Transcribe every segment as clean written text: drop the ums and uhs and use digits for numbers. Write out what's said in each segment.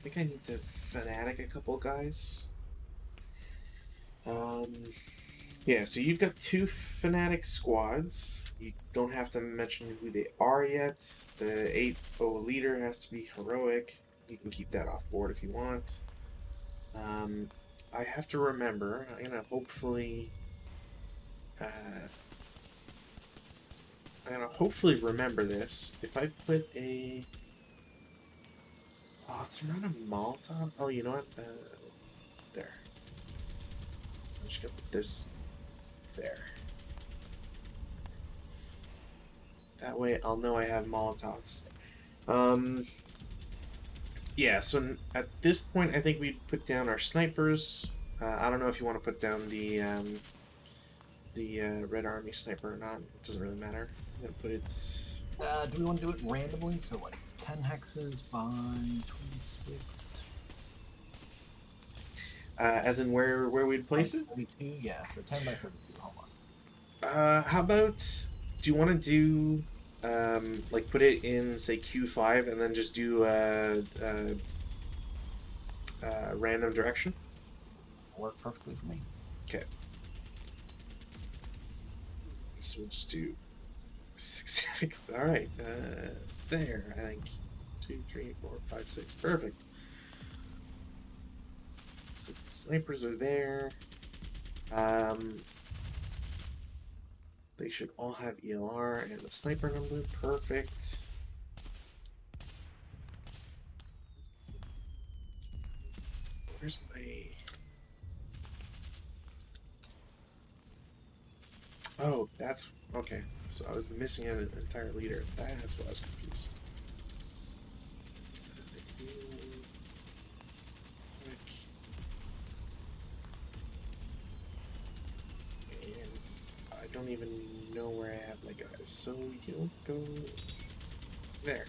think I need to fanatic a couple guys. Um, yeah, so you've got 2 fanatic squads. You don't have to mention who they are yet. The 8-0 leader has to be heroic. You can keep that off board if you want. Um, I have to remember. I'm gonna hopefully. I'm gonna hopefully remember this. If I put a. Oh, is there not a Molotov? Oh, you know what? There. I'm just gonna put this there. That way I'll know I have Molotovs. Um, yeah, so at this point, I think we put down our snipers. I don't know if you want to put down the Red Army sniper or not. It doesn't really matter. I'm gonna put it. Do we want to do it randomly? So what? It's 10 hexes by 26. As in where we'd place it? 32? Yeah, so 10 by 32. Hold on. How about? Do you want to do like put it in say Q5 and then just do random direction? Work perfectly for me. Okay. So we'll just do 6, 6. All right. There. I think 2, 3, 4, 5, 6. Perfect. So the snipers are there. They should all have ELR and the sniper number. Perfect. Where's my... Oh, that's... Okay. So I was missing an entire leader. That's why I was confused. And I don't even know where I have my guys. So you'll go... There.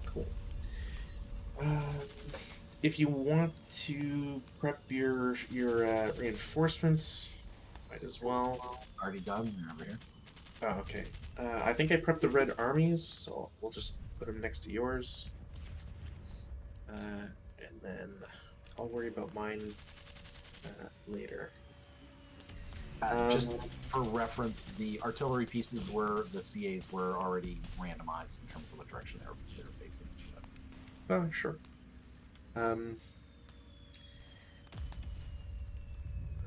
Cool. If you want to prep your reinforcements, might as well. Already done. They're over here. Oh, okay. I think I prepped the red armies, so we'll just put them next to yours. And then I'll worry about mine later. Just for reference, the artillery pieces were, the CAs were already randomized in terms of what direction they're facing. So. Oh, sure.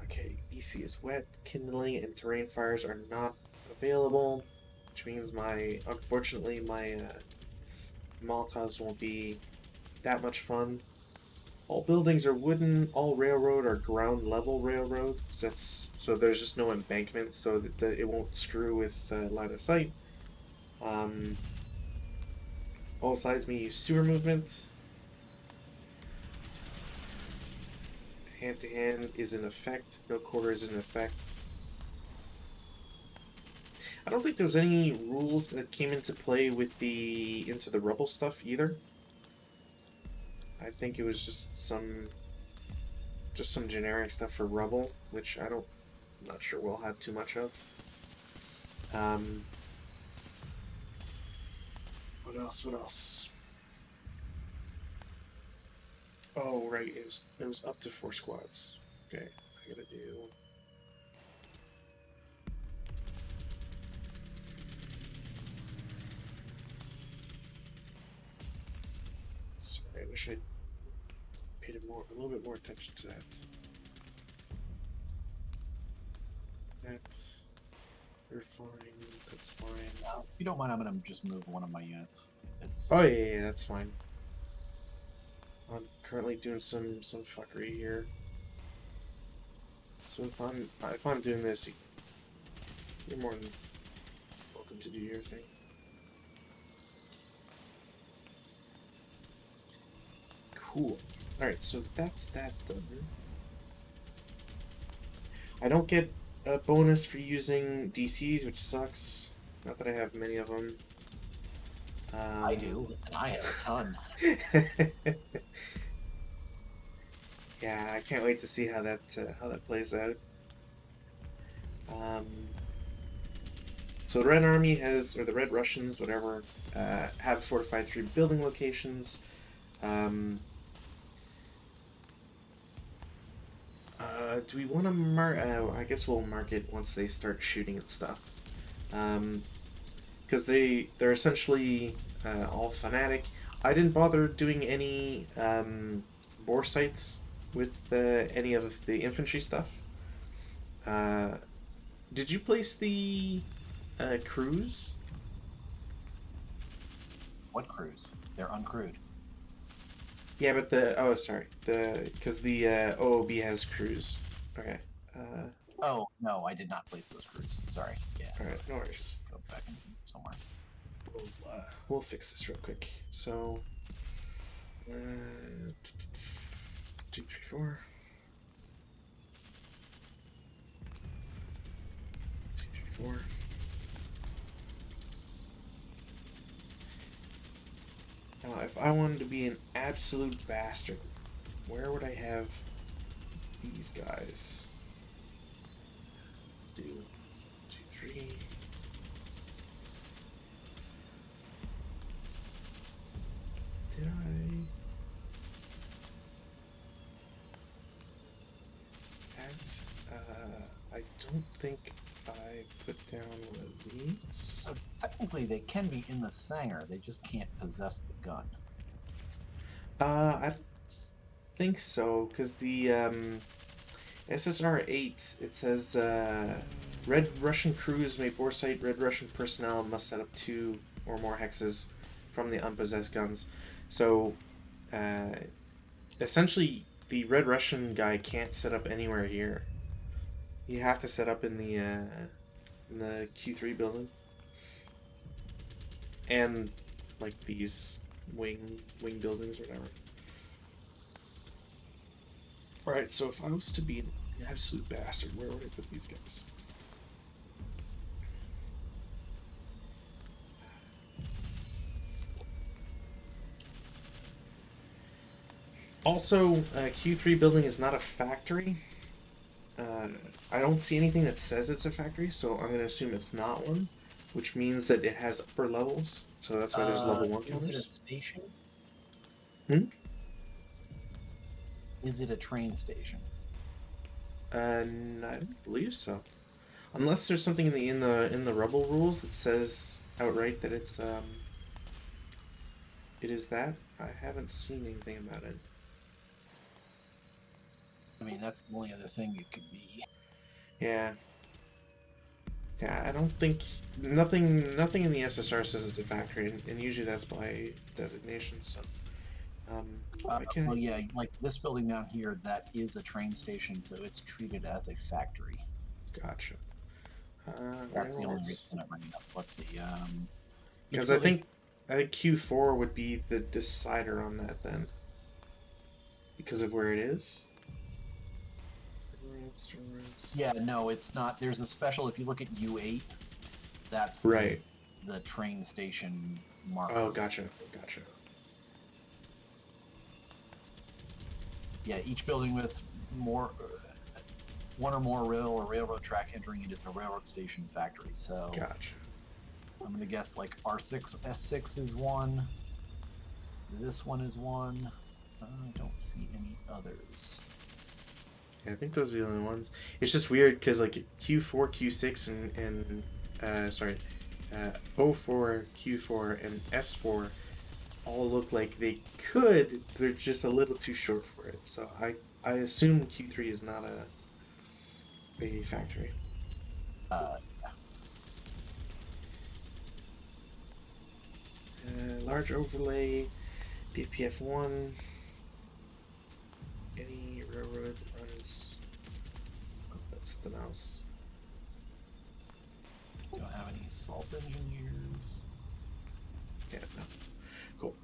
Okay, EC is wet. Kindling and terrain fires are not available, which means unfortunately, my Molotovs won't be that much fun. All buildings are wooden. All railroad are ground level railroad. So there's just no embankment, so that it won't screw with line of sight. All sides may use sewer movement. Hand to hand is in effect. No quarter is in effect. I don't think there was any rules that came into play with the Into the Rubble stuff either. I think it was just some generic stuff for Rubble, which I'm not sure we'll have too much of. What else? Oh, right, it was up to 4 squads. Okay, I gotta do... Sorry, I wish I paid a little bit more attention to that. You're fine, that's fine. If you don't mind, I'm going to just move one of my units. Oh, yeah, that's fine. I'm currently doing some fuckery here. So if I'm doing this, you're more than welcome to do your thing. Cool. Alright, so that's that done. I don't get a bonus for using DCs, which sucks. Not that I have many of them. I do, and I have a ton. Yeah, I can't wait to see how that plays out. So the Red Army has, or the Red Russians, whatever, have fortified 3 building locations. Do we want to mark? I guess we'll mark it once they start shooting and stuff. Because they're essentially all fanatic. I didn't bother doing any bore sites with any of the infantry stuff. Did you place the crews? What crews? They're uncrewed. Yeah, but because the OOB has crews. Okay. Oh no, I did not place those crews. Sorry. Yeah. All right, no worries. Go back in somewhere. We'll fix this real quick. So, 2, 3, 4. 2, 3, 4. Now, if I wanted to be an absolute bastard, where would I have these guys? 2, 2, 3. Did I don't think I put down one of these. So technically, they can be in the Sanger. They just can't possess the gun. I think so, because the SSR-8, it says Red Russian crews may bore sight. Red Russian personnel must set up 2 or more hexes from the unpossessed guns. So, essentially, the Red Russian guy can't set up anywhere here. You have to set up in the Q3 building, and like these wing buildings or whatever. Alright, so if I was to be an absolute bastard, where would I put these guys? Also, Q3 building is not a factory. I don't see anything that says it's a factory, so I'm going to assume it's not one, which means that it has upper levels, so that's why there's level 1 Is counters. it a station? Is it a train station? I don't believe so. Unless there's something in the Rebel rules that says outright that it is that. I haven't seen anything about it. I mean, that's the only other thing it could be. Yeah. Yeah, I don't think nothing in the SSR says it's a factory, and usually that's by designation. So, well, yeah, like this building down here, that is a train station, so it's treated as a factory. Gotcha. That's the only reason I'm bringing it up. Let's see. Because I think Q4 would be the decider on that then, because of where it is. Yeah, no, it's not. There's a special. If you look at U8, that's right. The train station marker. Oh, gotcha. Yeah, each building with one or more rail or railroad track entering it is a railroad station factory. So, gotcha. I'm gonna guess like R6, S6 is one. This one is one. I don't see any others. Yeah, I think those are the only ones. It's just weird because like Q4, Q6, and 04, Q4, and S4 all look like they could. They're just a little too short for it. So I assume Q3 is not a factory. Yeah. Large overlay, BFPF 1. Any railroad runs. Oh, that's something else. Don't have any salt engineers. Yeah, no. Cool.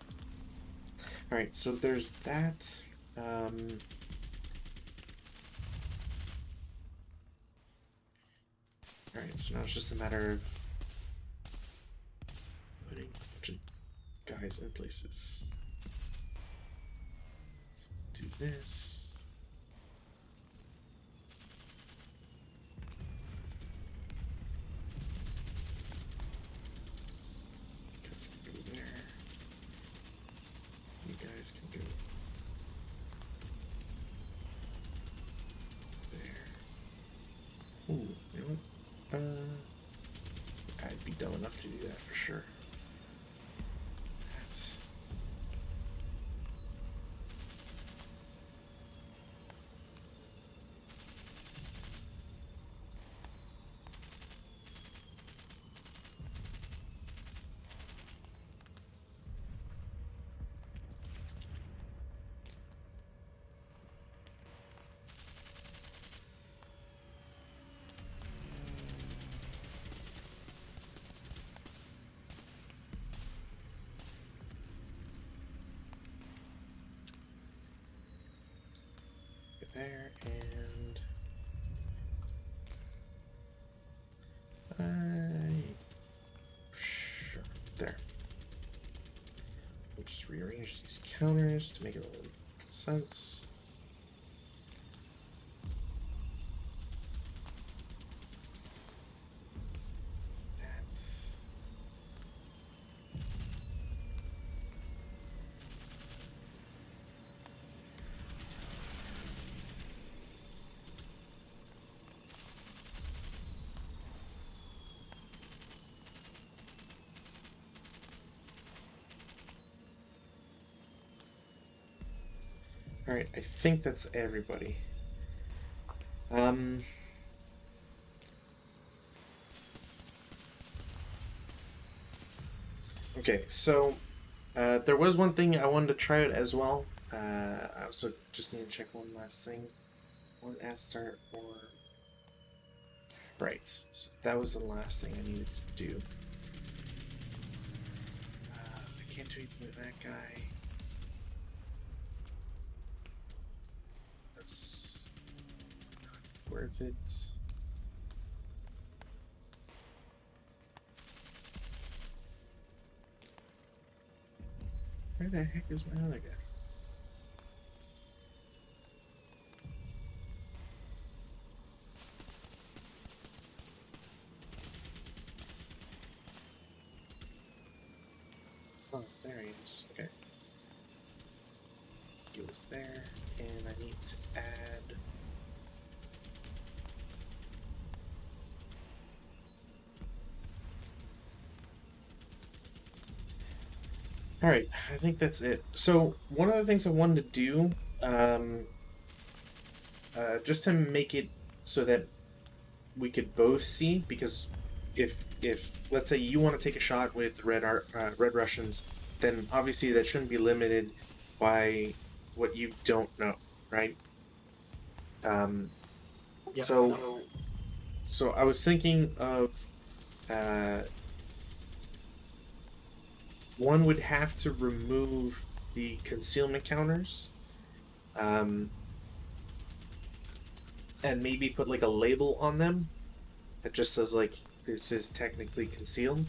Alright, so there's that. Alright, so now it's just a matter of putting a bunch of guys in places. So do this. I'd be dumb enough to do that for sure. That's... there, and sure, there. We'll just rearrange these counters to make it a little sense. That's... Alright, I think that's everybody. Okay, so there was one thing I wanted to try out as well. I also just need to check one last thing. One at start or... Right, so that was the last thing I needed to do. I can't do anything with that guy. That's not worth it. Where the heck is my other guy? Oh, there he is. Okay. He was there, and I need to add... Alright, I think that's it. So, one of the things I wanted to do, just to make it so that we could both see, because if let's say you want to take a shot with Red Russians, then obviously that shouldn't be limited by what you don't know, right? Yep. So I was thinking of one would have to remove the concealment counters, and maybe put like a label on them that just says like this is technically concealed.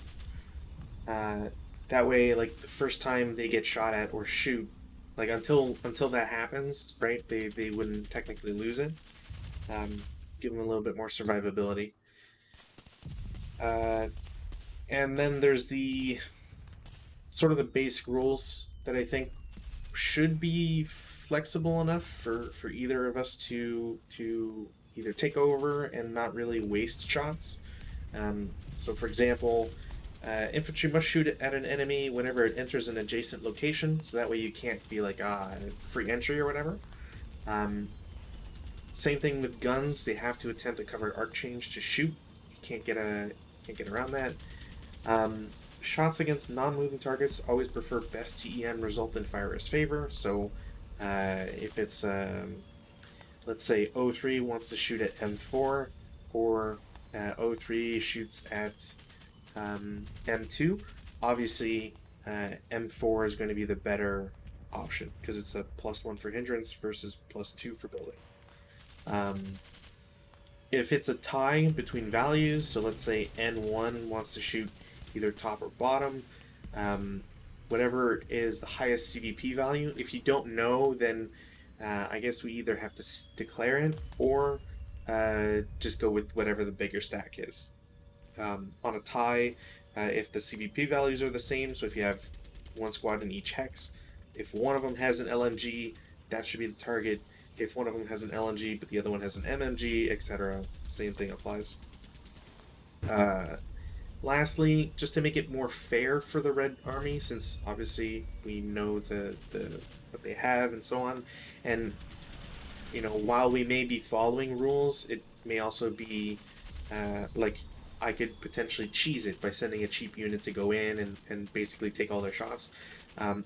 That way, like the first time they get shot at or shoot, like until that happens, right? They wouldn't technically lose it. Give them a little bit more survivability. And then there's the sort of the basic rules that I think should be flexible enough for either of us to either take over and not really waste shots. So for example, infantry must shoot at an enemy whenever it enters an adjacent location, so that way you can't be like, free entry or whatever. Same thing with guns, they have to attempt a covered arc change to shoot. You can't get around that. Shots against non-moving targets always prefer best TEM result in firer's favor. So if it's, let's say 03 wants to shoot at M4, or 03 shoots at M2, obviously M4 is going to be the better option because it's a +1 for hindrance versus +2 for building. If it's a tie between values, so let's say N1 wants to shoot either top or bottom, whatever is the highest CVP value. If you don't know, then I guess we either have to declare it or just go with whatever the bigger stack is. On a tie, if the CVP values are the same, so if you have one squad in each hex, if one of them has an LMG, that should be the target. If one of them has an LMG but the other one has an MMG, etc., same thing applies. Uh, Lastly, just to make it more fair for the Red Army, since obviously we know the what they have and so on, and while we may be following rules, it may also be like I could potentially cheese it by sending a cheap unit to go in and basically take all their shots.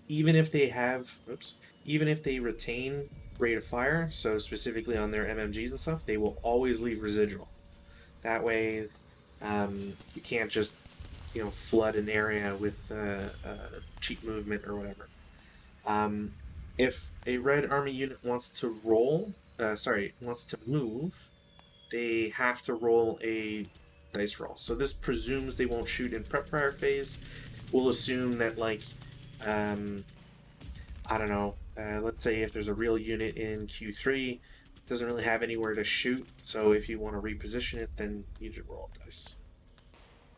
Even if they have, even if they retain rate of fire, so specifically on their MMGs and stuff, they will always leave residual. That way, you can't just flood an area with cheap movement or whatever. Um, if a red army unit wants to wants to move, they have to roll a dice roll. So this presumes they won't shoot in prep fire phase. We'll assume that um, I don't know. Let's say if there's a real unit in Q3, it doesn't really have anywhere to shoot. So if you want to reposition it, then you just roll a dice.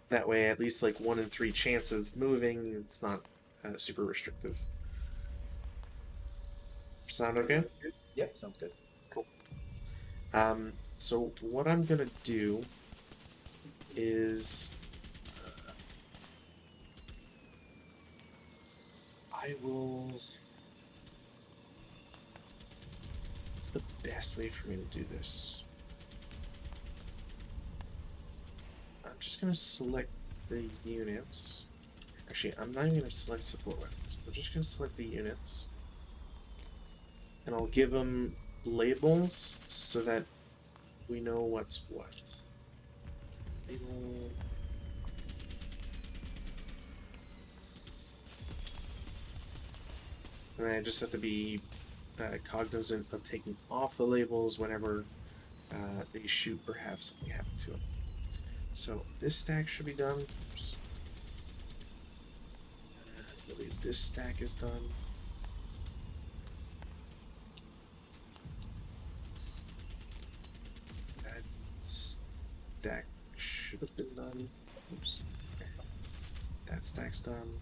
That way, at least 1 in 3 chance of moving. It's not super restrictive. Sound okay? Yep, sounds good. Cool. So what I'm gonna do is I will. What's the best way for me to do this? I'm just gonna select the units. Actually, I'm not even gonna select support weapons. I'm just gonna select the units. And I'll give them labels so that we know what's what. Label. And then I just have to be cognizant of taking off the labels whenever they shoot or have something happen to them. So this stack should be done. Oops. I believe this stack is done. That stack should have been done. Oops. Okay. That stack's done.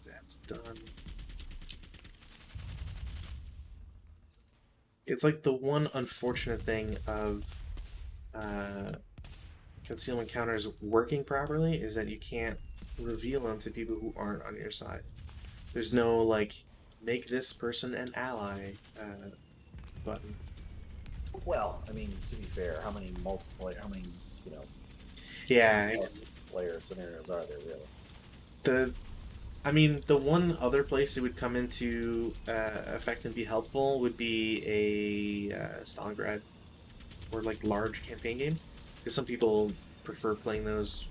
That's done. It's like the one unfortunate thing of concealment counters working properly is that you can't reveal them to people who aren't on your side. There's no make this person an ally button. Well, I mean, to be fair, how many multiplayer, Yeah, player scenarios are there really? The one other place it would come into effect and be helpful would be a Stalingrad or large campaign games, because some people prefer playing those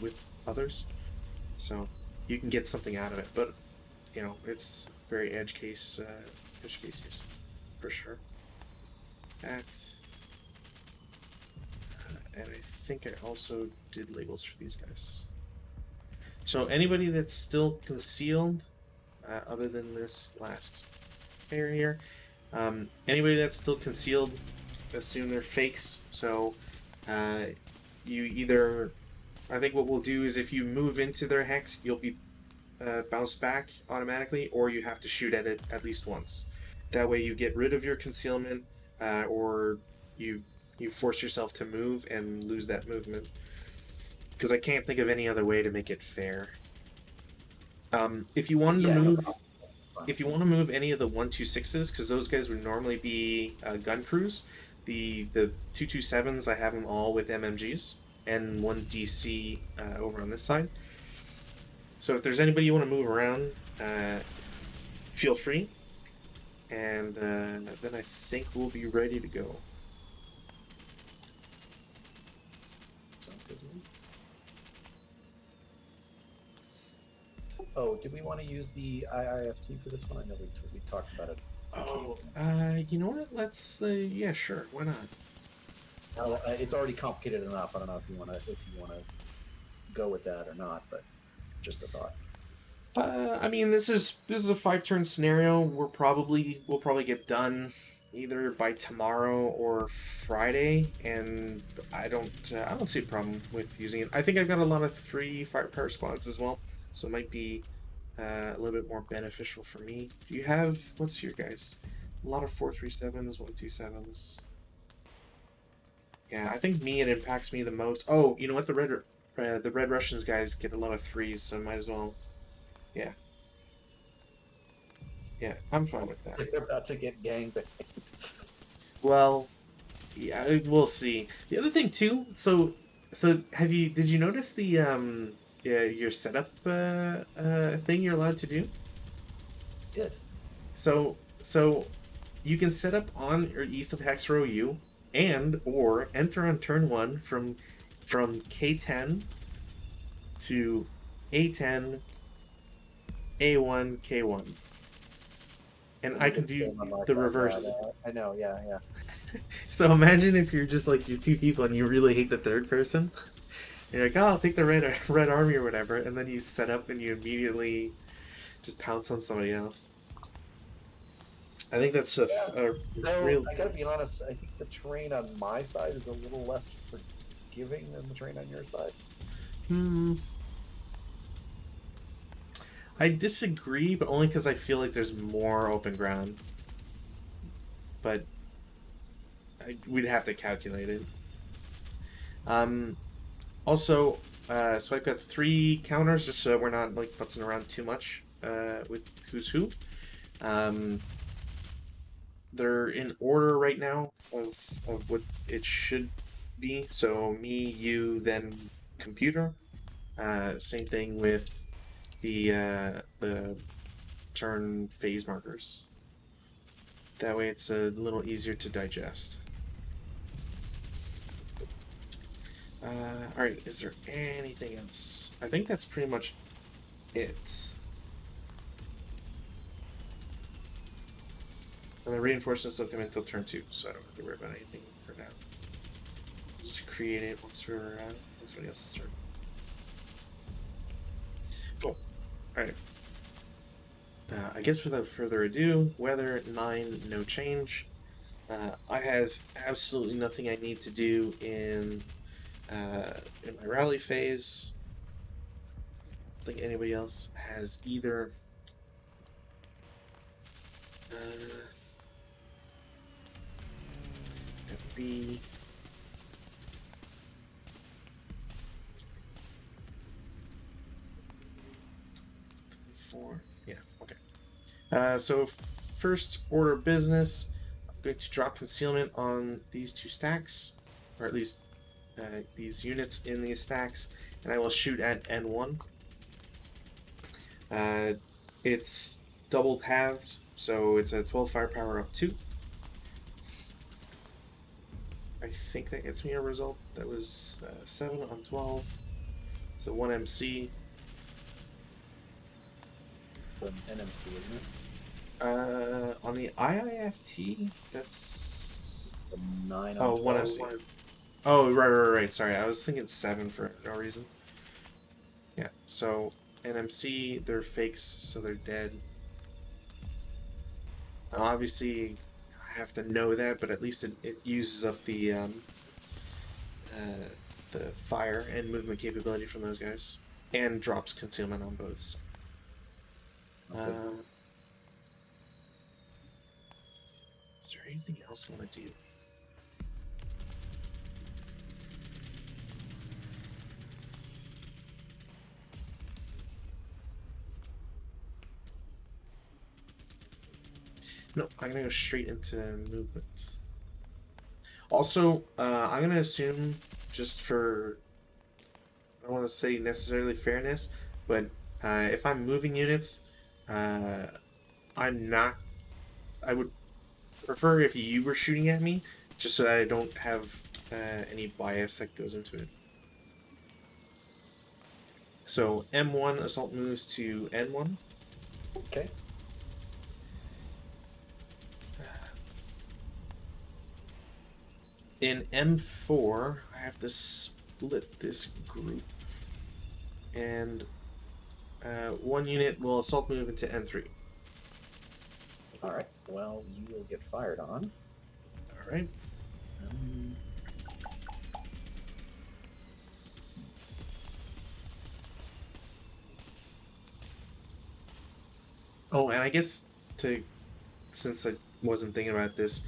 with others, so you can get something out of it. But it's very edge case use for sure. That's and I think I also did labels for these guys. So anybody that's still concealed, other than this last pair here, anybody that's still concealed, assume they're fakes. So you either, I think what we'll do is if you move into their hex, you'll be bounced back automatically, or you have to shoot at it at least once. That way you get rid of your concealment, or you force yourself to move and lose that movement. Because I can't think of any other way to make it fair. If you wanted to move, if you want to move any of the 126s, because those guys would normally be gun crews, the 227s, I have them all with MMGs and 1 DC over on this side. So if there's anybody you want to move around, feel free. And then I think we'll be ready to go. Oh, did we want to use the IIFT for this one? I know we talked about it. Oh, you know what? Let's yeah, sure. Why not? It's already complicated enough. I don't know if you want to go with that or not, but just a thought. I mean, this is a 5-turn scenario. We'll probably get done either by tomorrow or Friday, and I don't see a problem with using it. I think I've got a lot of 3 firepower squads as well, so it might be a little bit more beneficial for me. Do you have, what's your guys? A lot of 437s, 127s. Yeah, I think it impacts me the most. Oh, you know what? The Red Russians guys get a lot of threes, so might as well. Yeah, yeah, I'm fine with that. They're about to get gangbanged. Well, yeah, we'll see. The other thing too. So did you notice the yeah, your setup thing you're allowed to do? Good. So you can set up on or east of hex row U and or enter on turn one from K10 to A10 A1 K1. And Let I me can get the do game on my the side. Yeah, reverse. I know. Yeah, yeah. So imagine if you're just like you're two people and you really hate the third person. You're like, oh, I'll take the red army or whatever, and then you set up and you immediately just pounce on somebody else. I think that's Yeah. a Though real. I gotta be honest, I think the terrain on my side is a little less forgiving than the terrain on your side. Hmm. I disagree, but only because I feel like there's more open ground. But we'd have to calculate it. Um. Also, so I've got three counters just so we're not like futzing around too much with who's who. Um, they're in order right now of what it should be. So me, you, then computer. Same thing with the turn phase markers. That way it's a little easier to digest. All right, is there anything else? I think that's pretty much it. And the reinforcements don't come in until turn 2, so I don't have to worry about anything for now. We'll just create it once somebody else's turn. Cool. Alright. I guess without further ado, weather 9, no change. I have absolutely nothing I need to do in my rally phase. I don't think anybody else has either. That would be 4. Yeah, okay. So first order of business, I'm going to drop concealment on these two stacks, or at least these units in these stacks, and I will shoot at N1. It's double halved, so it's a 12 firepower up 2. I think that gets me a result. That was 7 on 12. So 1 MC. It's an NMC, isn't it? On the IIFT, that's The 9 on 1 12. MC. Oh, right. Sorry, I was thinking 7 for no reason. Yeah, so NMC, they're fakes, so they're dead. Now, obviously, I have to know that, but at least it uses up the fire and movement capability from those guys, and drops concealment on both. So. That's good. Is there anything else I want to do? No, I'm gonna go straight into movement. Also, I'm gonna assume, just for, I don't want to say necessarily fairness, but if I'm moving units, I'm not. I would prefer if you were shooting at me, just so that I don't have any bias that goes into it. So M1 assault moves to N1. Okay. In M4, I have to split this group, and one unit will assault move into N3. All right. Well, you will get fired on. All right. Oh, and I guess since I wasn't thinking about this,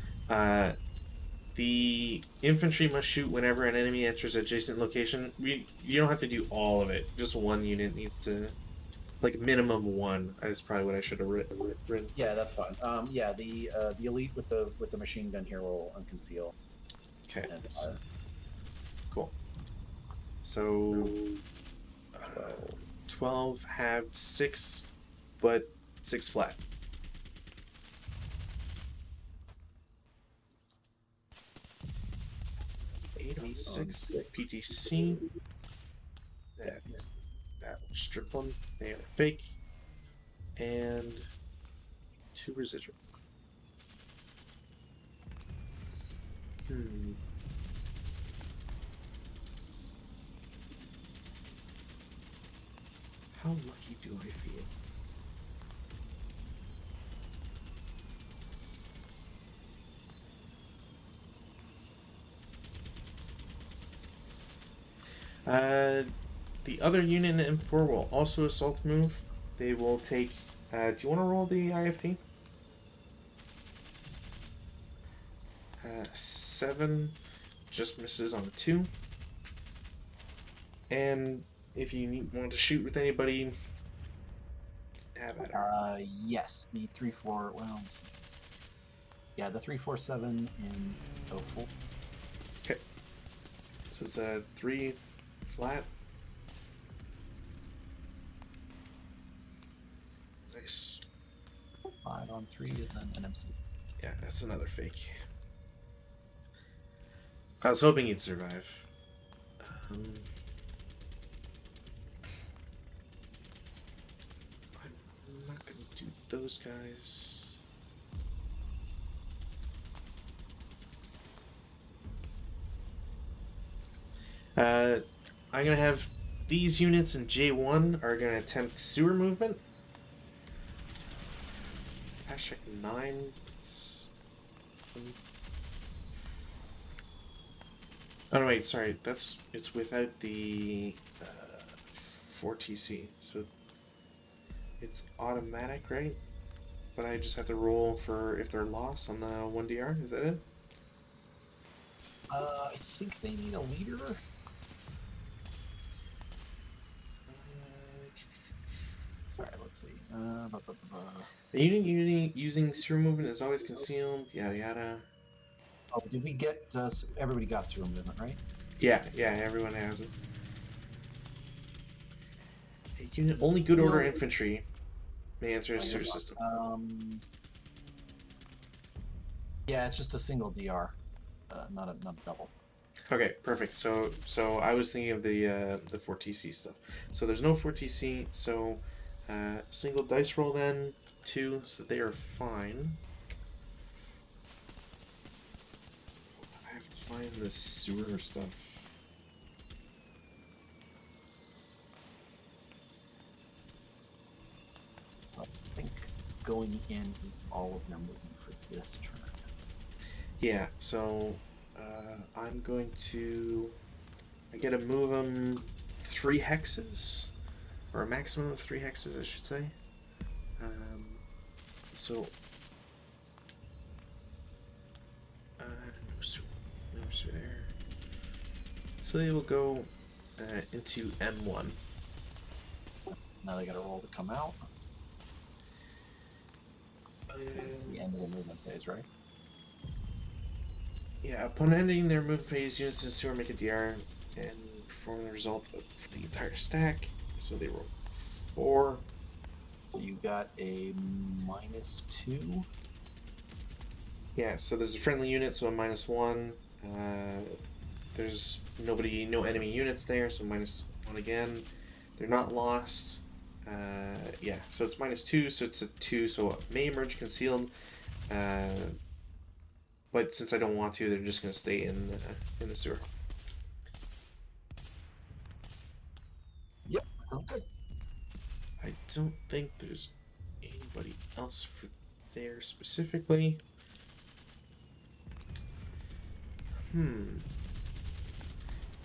The infantry must shoot whenever an enemy enters adjacent location. You don't have to do all of it. Just one unit needs to, like minimum one. Is probably what I should have written. Yeah, that's fine. Yeah, the elite with the machine gun here will unconceal. Okay. And Cool. So 12. 12 have 6, but 6 flat. Eight on 6 PTC. That will strip them. They are fake. And 2 residual. How lucky do I feel? The other unit in M4 will also assault move. They will take. Do you want to roll the IFT? 7 just misses on a 2. And if you want to shoot with anybody, have at it. Yes, the 3-4. Well, yeah, the 3-4-7 in 04. Okay. So it's a 3 flat. Nice. 5 on 3 is an NMC. Yeah, that's another fake. I was hoping he'd survive. I'm not gonna do those guys. I'm gonna have these units in J1 are gonna attempt sewer movement. Hashtag 9. Oh no, wait, sorry. It's without the 4TC, so it's automatic, right? But I just have to roll for if they're lost on the 1DR. Is that it? I think they need a leader. Sorry, let's see. The unit using sewer movement is always concealed. Yada yada. Oh, did we get? Everybody got sewer movement, right? Yeah, everyone has it. Unit only good order infantry may enter a sewer system. Yeah, it's just a single DR, not a double. Okay, perfect. So I was thinking of the 4TC stuff. So there's no 4TC. So single dice roll then 2, so they are fine. I have to find the sewer stuff. I think going in beats all of their movement for this turn. Yeah. So I'm going to. I get to move them 3 hexes, or a maximum of 3 hexes, I should say. So. No sewer there. So they will go into M1. Now they got to roll to come out. It's the end of the movement phase, right? Yeah, upon ending their move phase, units in sewer make a DR and perform the result of the entire stack. So they roll 4. So you got a -2. Yeah, so there's a friendly unit, so a -1. There's no enemy units there, so -1 again. They're not lost. Yeah, so it's -2, so it's a 2, so it may emerge concealed. But since I don't want to, they're just going to stay in the sewer. Yep, sounds good. I don't think there's anybody else for there specifically. Now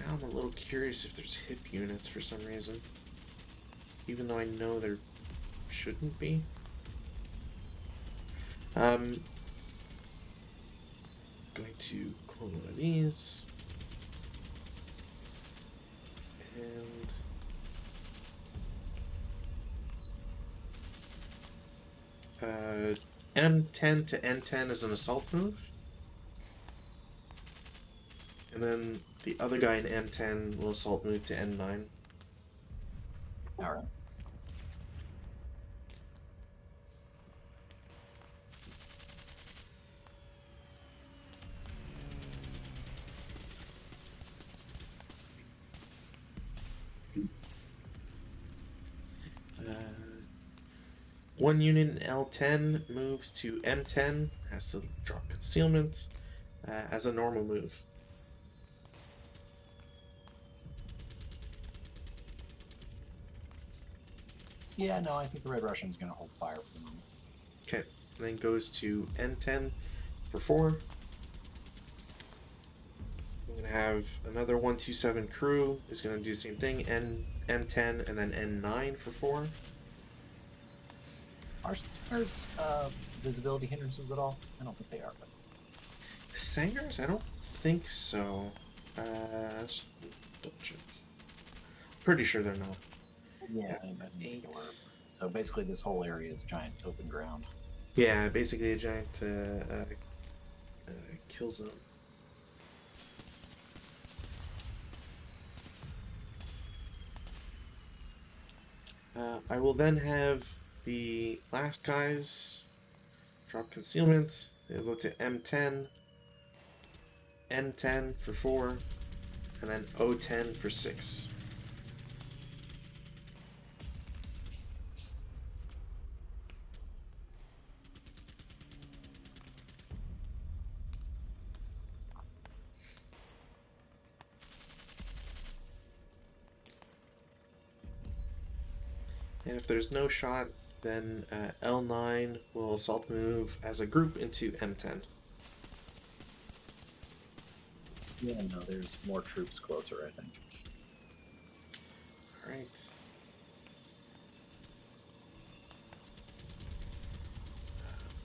I'm a little curious if there's hip units for some reason. Even though I know there shouldn't be. Going to pull one of these. And M10 to N10 is an assault move. And then the other guy in M10 will assault move to N9. Alright. One unit in L10 moves to M10, has to drop concealment as a normal move. Yeah, no, I think the Red Russian is going to hold fire for the moment. Okay, and then goes to N10 for 4. We're going to have another 127 crew is going to do the same thing, N10 and then N9 for 4. Are Sangers visibility hindrances at all? I don't think they are. But... Sangers? I don't think so. Let's double check. Pretty sure they're not. Yeah, I think they were. So basically, this whole area is giant open ground. Yeah, basically a giant kill zone. I will then have the last guys drop concealment. They'll go to M10, N10 for 4, and then O10 for 6. And if there's no shot, then L9 will assault move as a group into M10. Yeah, no, there's more troops closer, I think. Alright.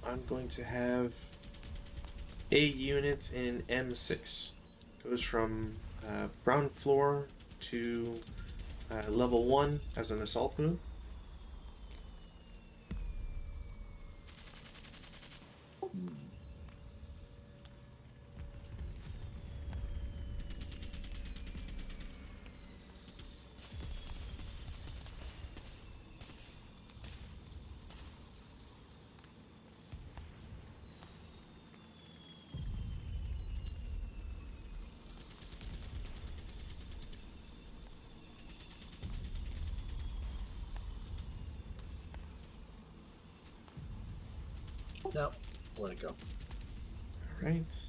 I'm going to have a unit in M6. Goes from ground floor to level 1 as an assault move. No, let it go. Alright.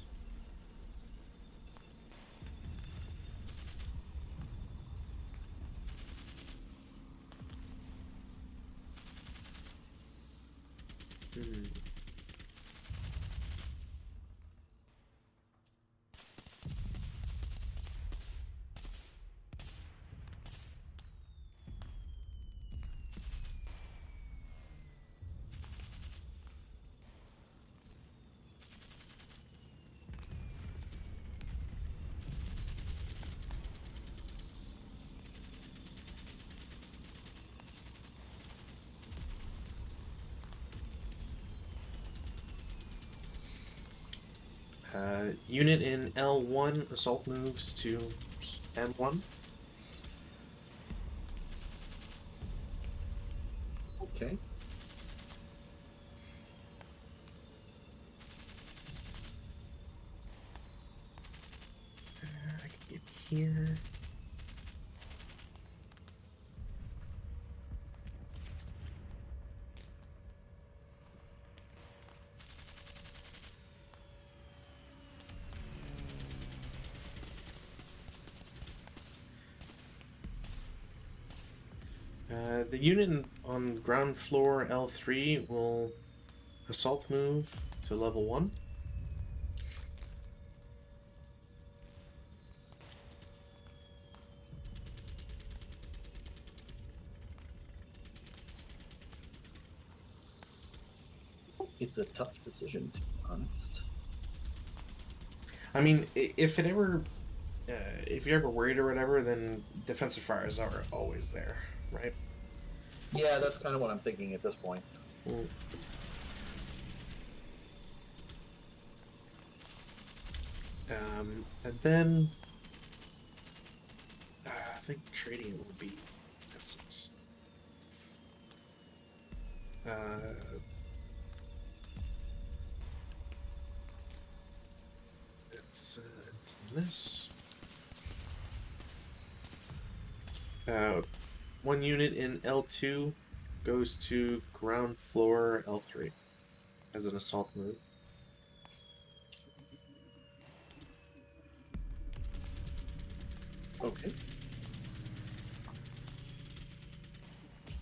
Unit in L1 assault moves to M1. Okay. I can get here. The unit on ground floor L3 will assault move to level 1. It's a tough decision, to be honest. I mean, if it ever, if you're ever worried or whatever, then defensive fires are always there, right? Yeah, that's kind of what I'm thinking at this point. Mm. And then I think trading would be that sucks. Let's implement this. One unit in L2 goes to ground floor L3 as an assault move. Okay.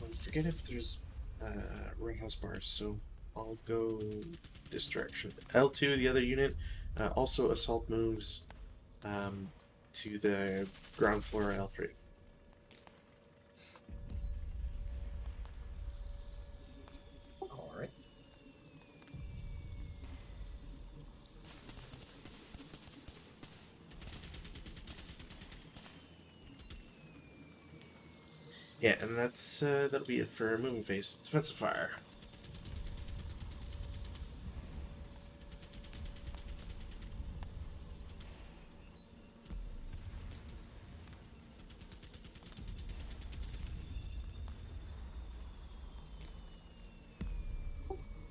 I forget if there's ringhouse bars, so I'll go this direction. L2, the other unit, also assault moves to the ground floor L3. All right. Yeah, and that's that'll be it for moving phase. Defensive fire.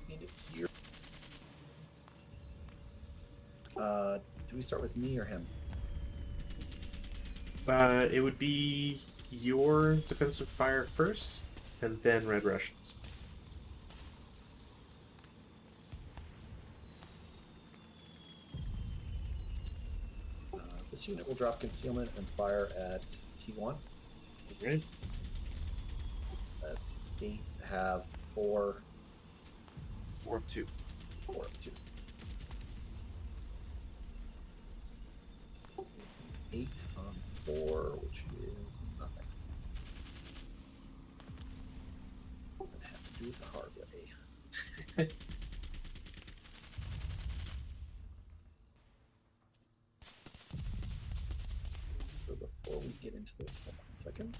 Need it here. Do we start with me or him? It would be your defensive fire first, and then Red Russians. This unit will drop concealment and fire at T1. Right? That's 8, have 4. 4-2. 4, 2. 8 on 4, which is nothing. I'm gonna have to do it the hard way. So before we get into this, hold on a second.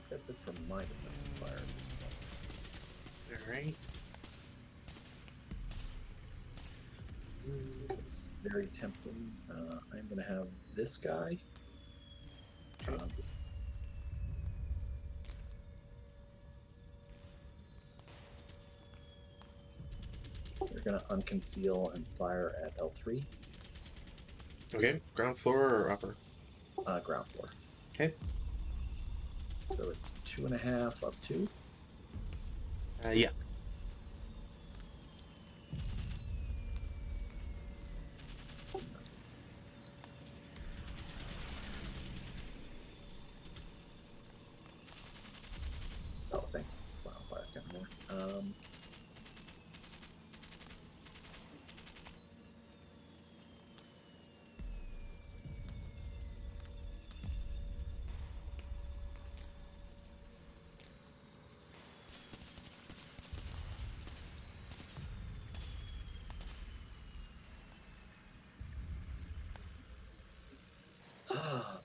That's it from my defensive fire at this point. Alright. It's very tempting. I'm going to have this guy. We're going to unconceal and fire at L3. Okay, ground floor or upper? Ground floor. Okay. So it's 2.5 up 2. Yeah. Oh, thank you. Final fire, got more.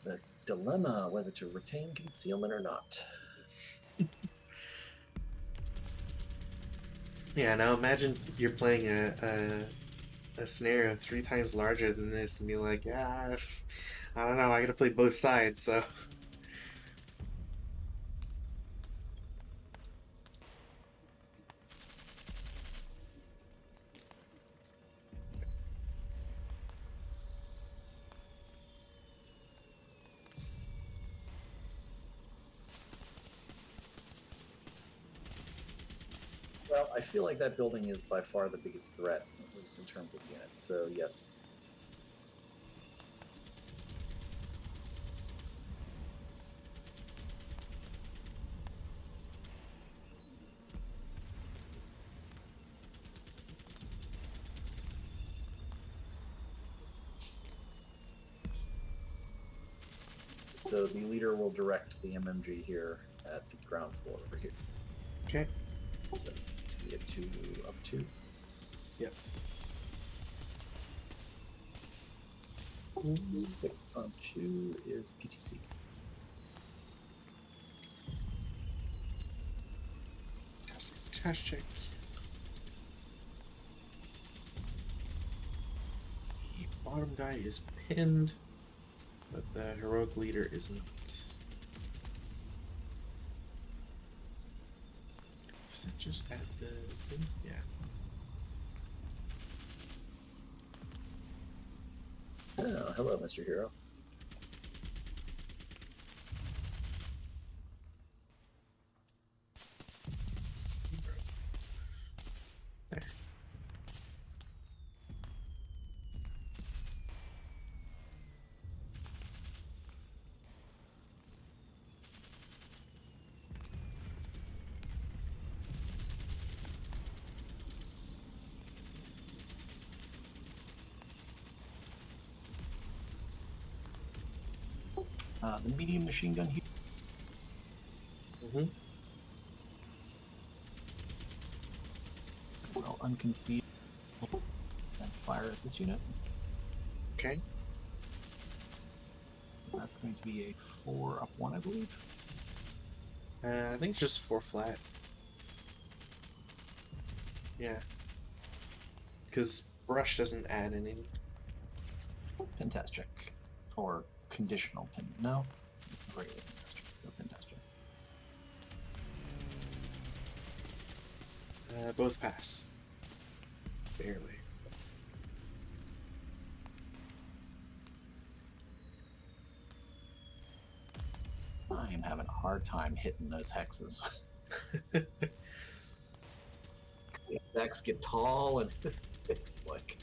The dilemma whether to retain concealment or not. Yeah, now imagine you're playing a scenario 3 times larger than this and be like, yeah, I don't know, I gotta play both sides, so. Well, I feel like that building is by far the biggest threat, at least in terms of units. So yes. So the leader will direct the MMG here at the ground floor over here. Okay. So we have 2 up 2. Yep. 6 on 2 is PTC. Test check. The bottom guy is pinned, but the heroic leader is not. Does that just add the thing? Yeah. Oh, hello, Mr. Hero. There. The medium machine gun here. Mm-hmm. Well, unconcealed and fire at this unit. Okay. That's going to be a 4 up 1, I believe. I think it's just 4 flat. Yeah. Because brush doesn't add anything. Fantastic. Or conditional pin. No, it's a regular fantastic. So fantastic. Both pass. Barely. I am having a hard time hitting those hexes. Decks get tall and it's like...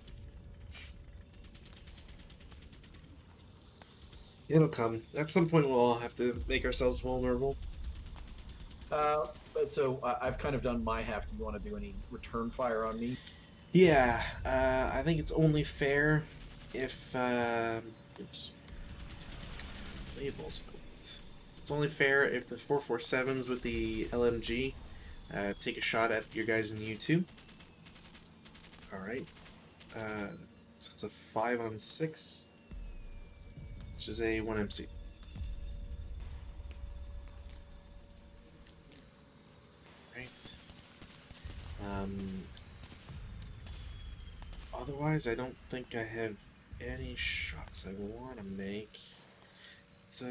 It'll come. At some point we'll all have to make ourselves vulnerable. So I've kind of done my half. Do you want to do any return fire on me? Yeah, I think it's only fair if, oops. Labels. It's only fair if the 447s with the LMG take a shot at your guys in U2. Alright. So it's a 5 on 6. Which is a 1 MC. Right. Otherwise, I don't think I have any shots I want to make. It's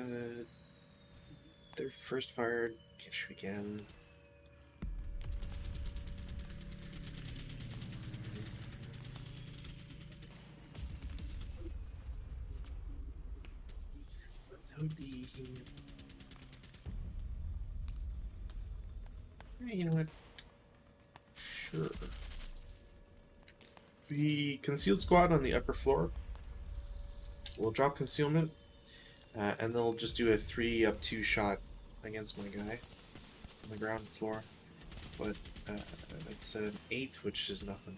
their first fire. Can't shoot again. That would be. You know what? Sure. The concealed squad on the upper floor will drop concealment, and they'll just do a 3 up 2 shot against my guy on the ground floor. But that's an 8, which is nothing.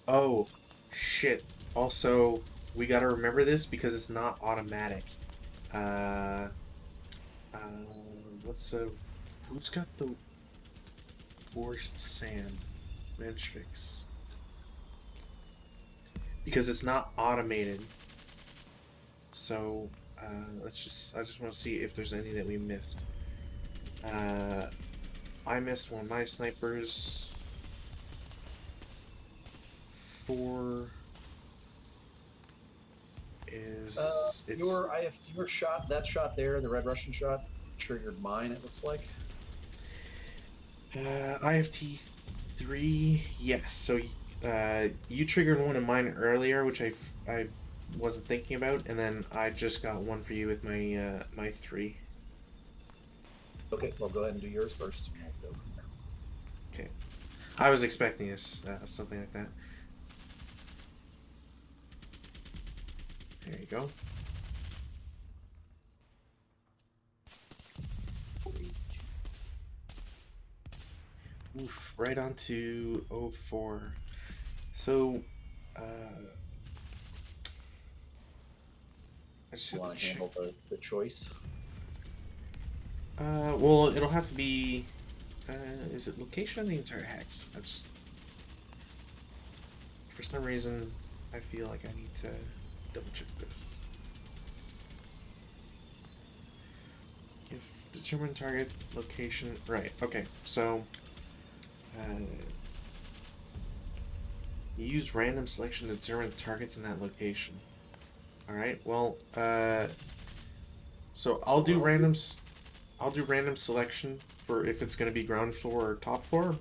Oh, shit. Also, we gotta remember this because it's not automatic. Who's got the worst sand? Menstrix. Because it's not automated. So, I just want to see if there's any that we missed. I missed one of my snipers. 4 is your shot, that shot there, the Red Russian shot, triggered mine, it looks like. IFT-3, yes. So you triggered one of mine earlier, which I wasn't thinking about, and then I just got one for you with my my 3. Okay, well, go ahead and do yours first, and we'll go from there. Okay. I was expecting something like that. There you go. Oof, right on to 04. So, I just You have want to to check. handle the choice? Well, it'll have to be. Is it location or the entire hex? I just, for some reason, I feel like I need to double check this. If determine target location, right? Okay, so you use random selection to determine targets in that location. All right. Well, so I'll do randoms. I'll do random selection for if it's going to be ground floor or top floor,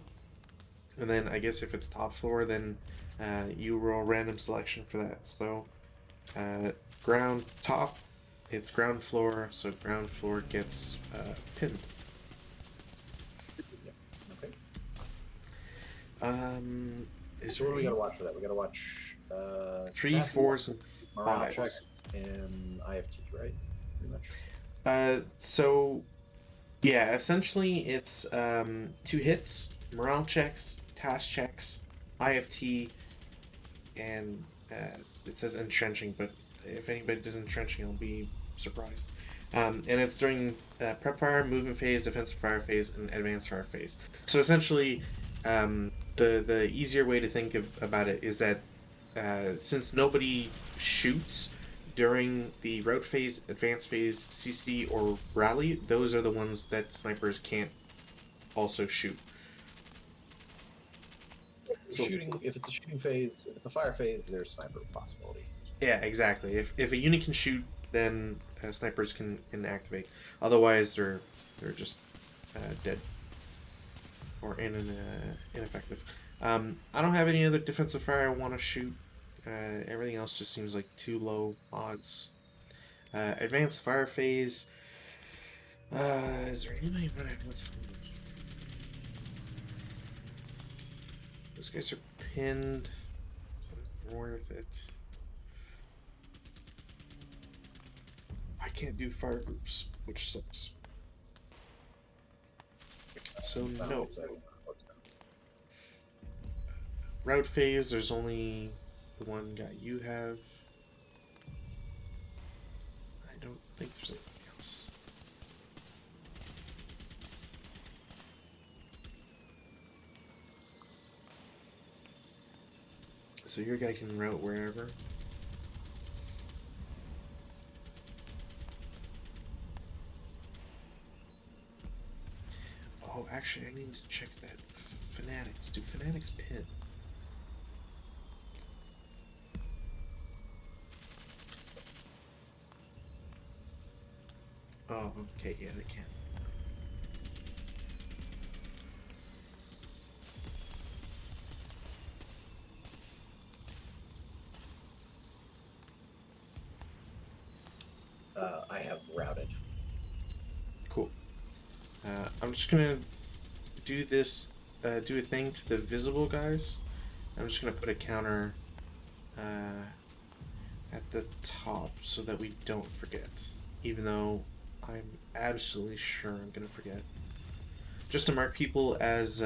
and then I guess if it's top floor, then you roll random selection for that. So uh, ground top, it's ground floor, so ground floor gets pinned. Yeah. Okay. Is So there what do we any got to watch for that? We got to watch three, fours, and morale fives? checks and IFT, right? Pretty much. So yeah, essentially it's 2 hits, morale checks, task checks, IFT, and it says entrenching, but if anybody does entrenching, I'll be surprised. And it's during prep fire, movement phase, defensive fire phase, and advanced fire phase. So essentially, the easier way to think about it is that since nobody shoots during the route phase, advanced phase, CC, or rally, those are the ones that snipers can't also shoot. So If it's a shooting phase, if it's a fire phase, there's sniper possibility. yeah, exactly. If a unit can shoot, then snipers can activate. Otherwise, they're just dead or ineffective. I don't have any other defensive fire I want to shoot. Everything else just seems like too low odds. Advanced fire phase. Is there anybody but advanced fire? Those guys are pinned. Worth it. I can't do fire groups, which sucks. So no. Route phase, there's only the one guy you have. I don't think there's anything else. So your guy can route wherever. Oh, actually, I need to check that. Fanatics. Do Fanatics pin? Oh, okay, yeah, they can. I have routed. Cool. I'm just gonna do this, do a thing to the visible guys. I'm just gonna put a counter at the top so that we don't forget. Even though I'm absolutely sure I'm gonna forget. Just to mark people as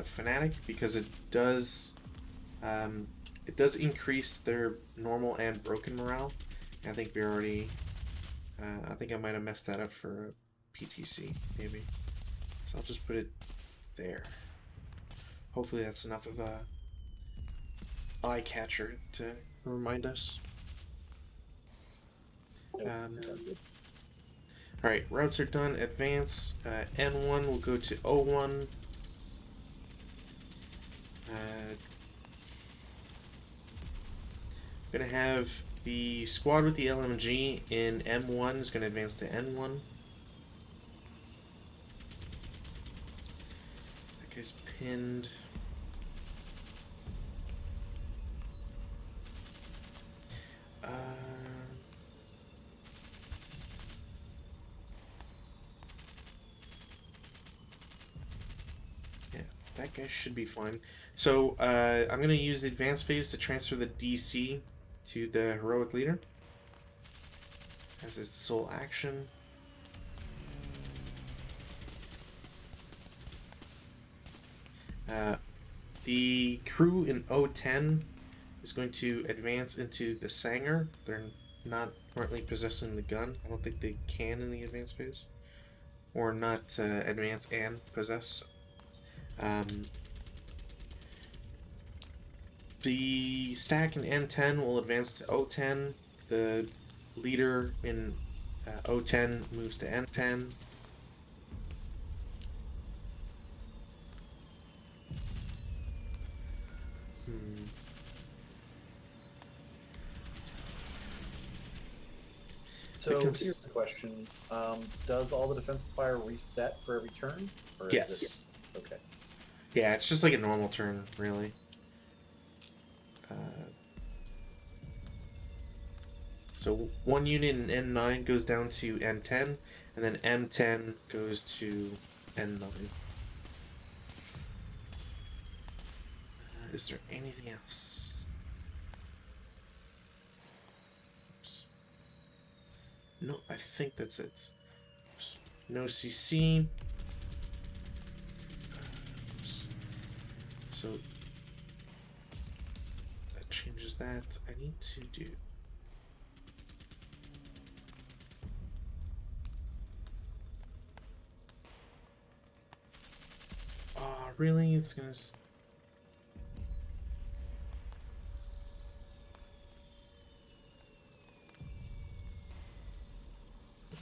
fanatic because it does increase their normal and broken morale. I think we already I think I might have messed that up for PTC maybe, so I'll just put it there. Hopefully that's enough of a eye catcher to remind us. Sounds good. Alright, routes are done. Advance. N1 will go to O1. Gonna have the squad with the LMG in M1 is gonna advance to N1. That guy's pinned. Okay, should be fine. So I'm going to use the advanced phase to transfer the DC to the heroic leader as its sole action. The crew in O10 is going to advance into the Sanger. They're not currently possessing the gun. I don't think they can in the advanced phase. Or not advance and possess. The stack in N10 will advance to O10. The leader in O10 moves to N10. So here's the question: does all the defensive fire reset for every turn? Or yes. Is it... Okay. Yeah, it's just like a normal turn, really. So one unit in N9 goes down to N10, and then M10 goes to N9. Is there anything else? Oops. No, I think that's it. Oops. No CC. Oops. So that changes that. I need to do. Oh, really? It's gonna.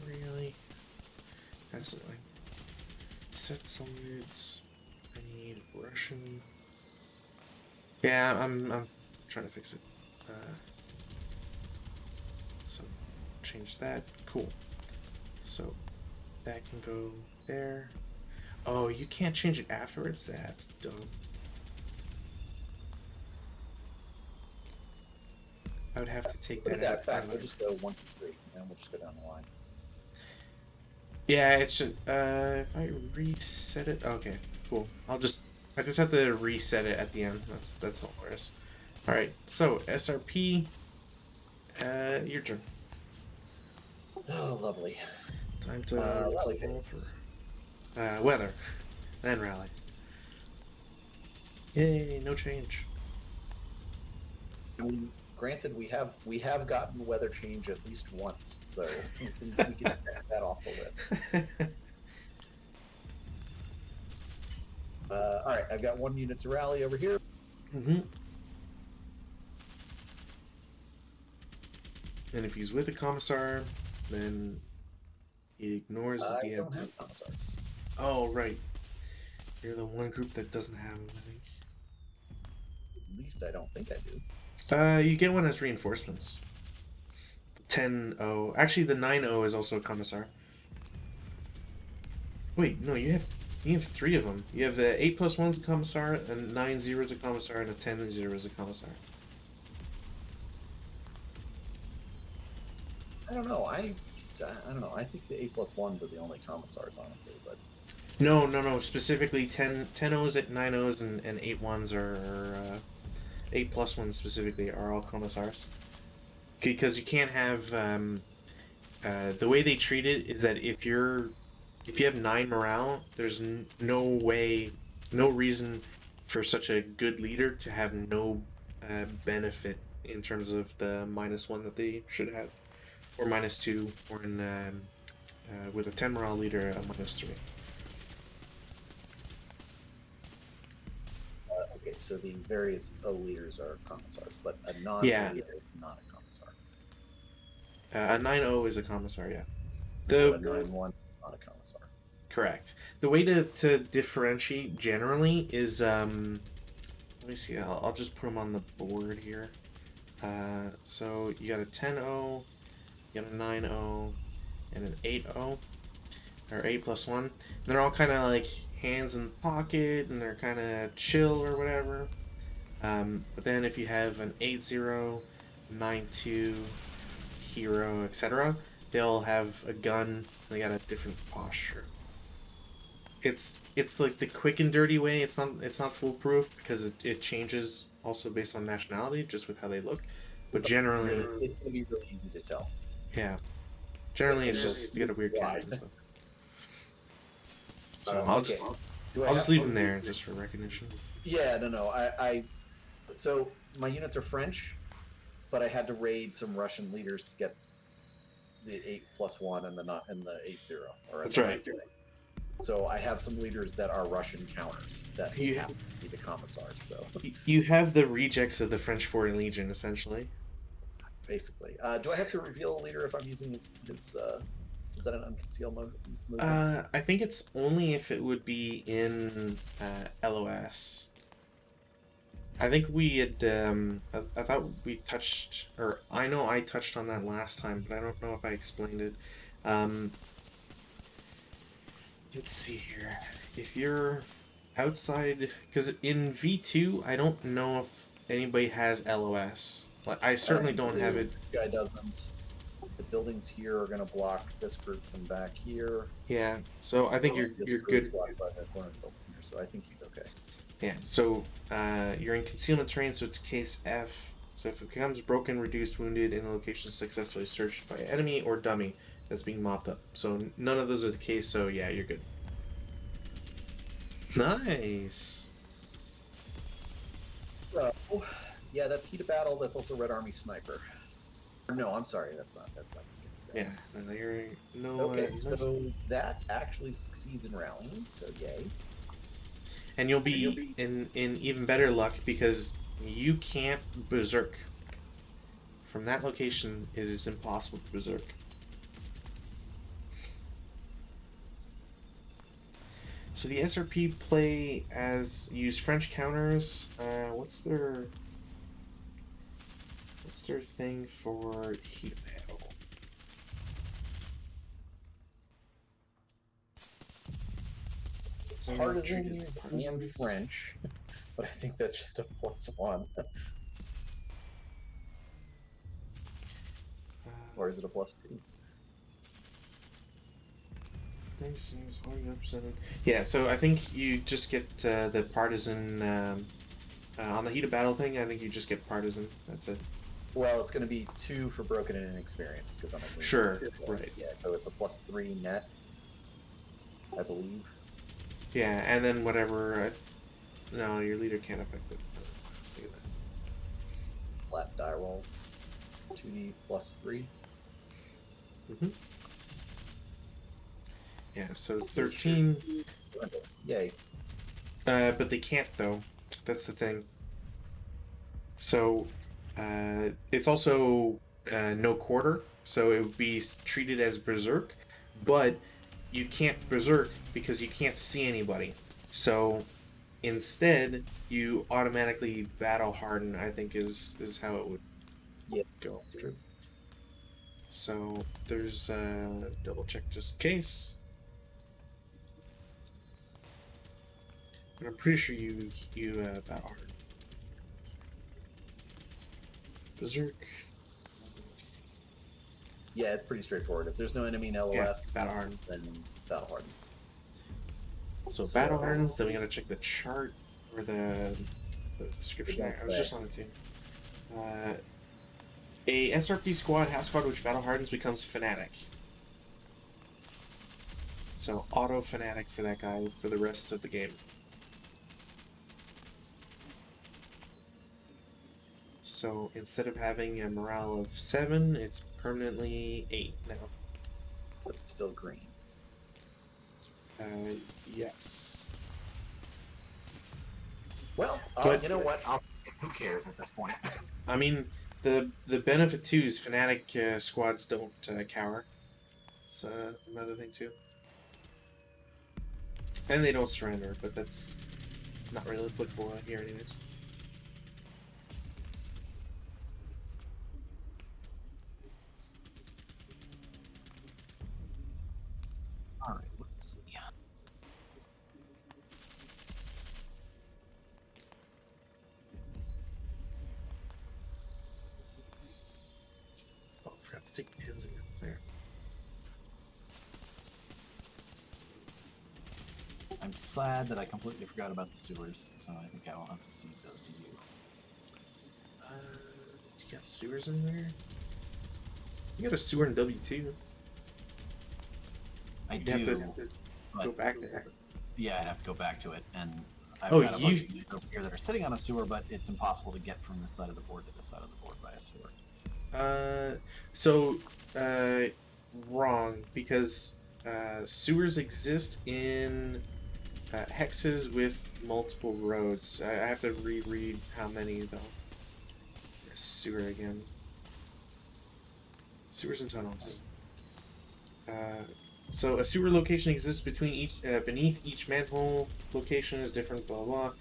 Really? That's like set solids. I need Russian. Yeah, I'm trying to fix it. So change that. Cool. So that can go there. Oh, you can't change it afterwards? That's dumb. I would have to take that out. We'll just go 1, 2, 3, and we'll just go down the line. Yeah, it's if I reset it. Okay, cool. I just have to reset it at the end. That's all there is. All right. So SRP, your turn. Oh, lovely. Time to rally roll phase. for weather, then rally. Yay! No change. I mean, granted, we have gotten weather change at least once, so we can get that off the list. All right, I've got 1 unit to rally over here. Mm-hmm. And if he's with a commissar, then he ignores the DM. I don't have commissars. Oh, right. You're the one group that doesn't have them, I think. At least I don't think I do. You get one as reinforcements. 10-0. Actually, the 9-0 is also a commissar. Wait, no, you have 3 of them. You have the 8+1 is a commissar, a 9-0 is a commissar, and a 10-0 is a commissar. I don't know. I don't know. I think the 8+1s are the only commissars, honestly. But No. Specifically, 10-0s, 9-0s, and 8-1s are 8+1s specifically are all commissars. Because you can't have the way they treat it is that if you have 9 morale, there's no reason for such a good leader to have no benefit in terms of the -1 that they should have, or -2, or in with a 10 morale leader, a -3. Okay, so the various O leaders are commissars, but a non-leader is not a commissar. A 9-0 is a commissar, yeah. A 9-1 is not a commissar. Correct. The way to differentiate generally is let me see. I'll just put them on the board here. So you got a 10-0, you got a 9-0, and an 8-0, or 8+1. And they're all kind of like hands in the pocket, and they're kind of chill or whatever. But then if you have an 8-0, 9-2, hero, etc., they'll have a gun. They got a different posture. it's like the quick and dirty way. It's not foolproof because it changes also based on nationality, just with how they look. But generally, it's going to be really easy to tell. yeah, generally it's just you get a weird character and stuff. So I'll just leave them there just for recognition. Yeah, no. So my units are French, but I had to raid some Russian leaders to get the 8+1 and the 8-0. That's right. So I have some leaders that are Russian counters that have to be the commissars. So you have the rejects of the French Foreign Legion, essentially. Basically, do I have to reveal a leader if I'm using his is that an unconcealed mode? I think it's only if it would be in LOS. I think we had. I thought we touched, or I know I touched on that last time, but I don't know if I explained it. Let's see here. If you're outside, because in V2, I don't know if anybody has LOS. Like, I certainly don't have it. This guy doesn't. The buildings here are going to block this group from back here. Yeah, so I think you're good. Blocked by the corner building here, so I think he's okay. Yeah, so you're in concealment terrain, so it's case F. So if it becomes broken, reduced, wounded, in a location successfully searched by enemy or dummy that's being mopped up. So none of those are the case, so yeah, you're good. Nice. Yeah, that's Heat of Battle. That's also Red Army Sniper. No, I'm sorry, that's not. Yeah, no, you're no. Okay, so that actually succeeds in rallying. So yay. And you'll be in even better luck because you can't berserk. From that location, it is impossible to berserk. So the SRP play as use French counters. What's their thing for heat of battle? Partisans and French, but I think that's just a +1. Or is it a +2? Yeah, so I think you just get the partisan on the heat of battle thing. I think you just get partisan. That's it. Well, it's going to be 2 for broken and inexperienced because I'm a sure, right? Yeah, so it's a +3 net, I believe. Yeah, and then whatever. No, your leader can't affect it. Let's think of that. Flat die roll. 2d +3. Mm-hmm. Yeah, so 13. Yay. But they can't, though. That's the thing. So, it's also no quarter, so it would be treated as berserk, but you can't berserk because you can't see anybody. So, instead, you automatically battle harden, I think is how it would go. That's true. So, there's double check just in case. But I'm pretty sure you battle hard. Berserk. Yeah, it's pretty straightforward. If there's no enemy in LOS, battle hardened. Then battle hardened. So battle hardens, then we gotta check the chart or the description. I was just on it too. A SRP squad, half squad which battle hardens becomes fanatic. So auto fanatic for that guy for the rest of the game. So instead of having a morale of 7, it's permanently 8 now. But it's still green. Yes. Well, you know what? Who cares at this point? I mean, the benefit too is fanatic squads don't cower. It's another thing too. And they don't surrender, but that's not really applicable here anyways. Alright, let's see. Oh, I forgot to take pins again. There. I'm sad that I completely forgot about the sewers, so I think I will have to cede those to you. You got sewers in there? You got a sewer in W2. I You'd do. have to but go back there. Yeah, I'd have to go back to it, and I've Oh, got a bunch of these over here that are sitting on a sewer, but it's impossible to get from this side of the board to this side of the board by a sewer. Wrong, because sewers exist in hexes with multiple roads. I have to reread how many, though. There's sewer again. Sewers and tunnels. So a sewer location exists between each beneath each manhole location is different. Blah blah.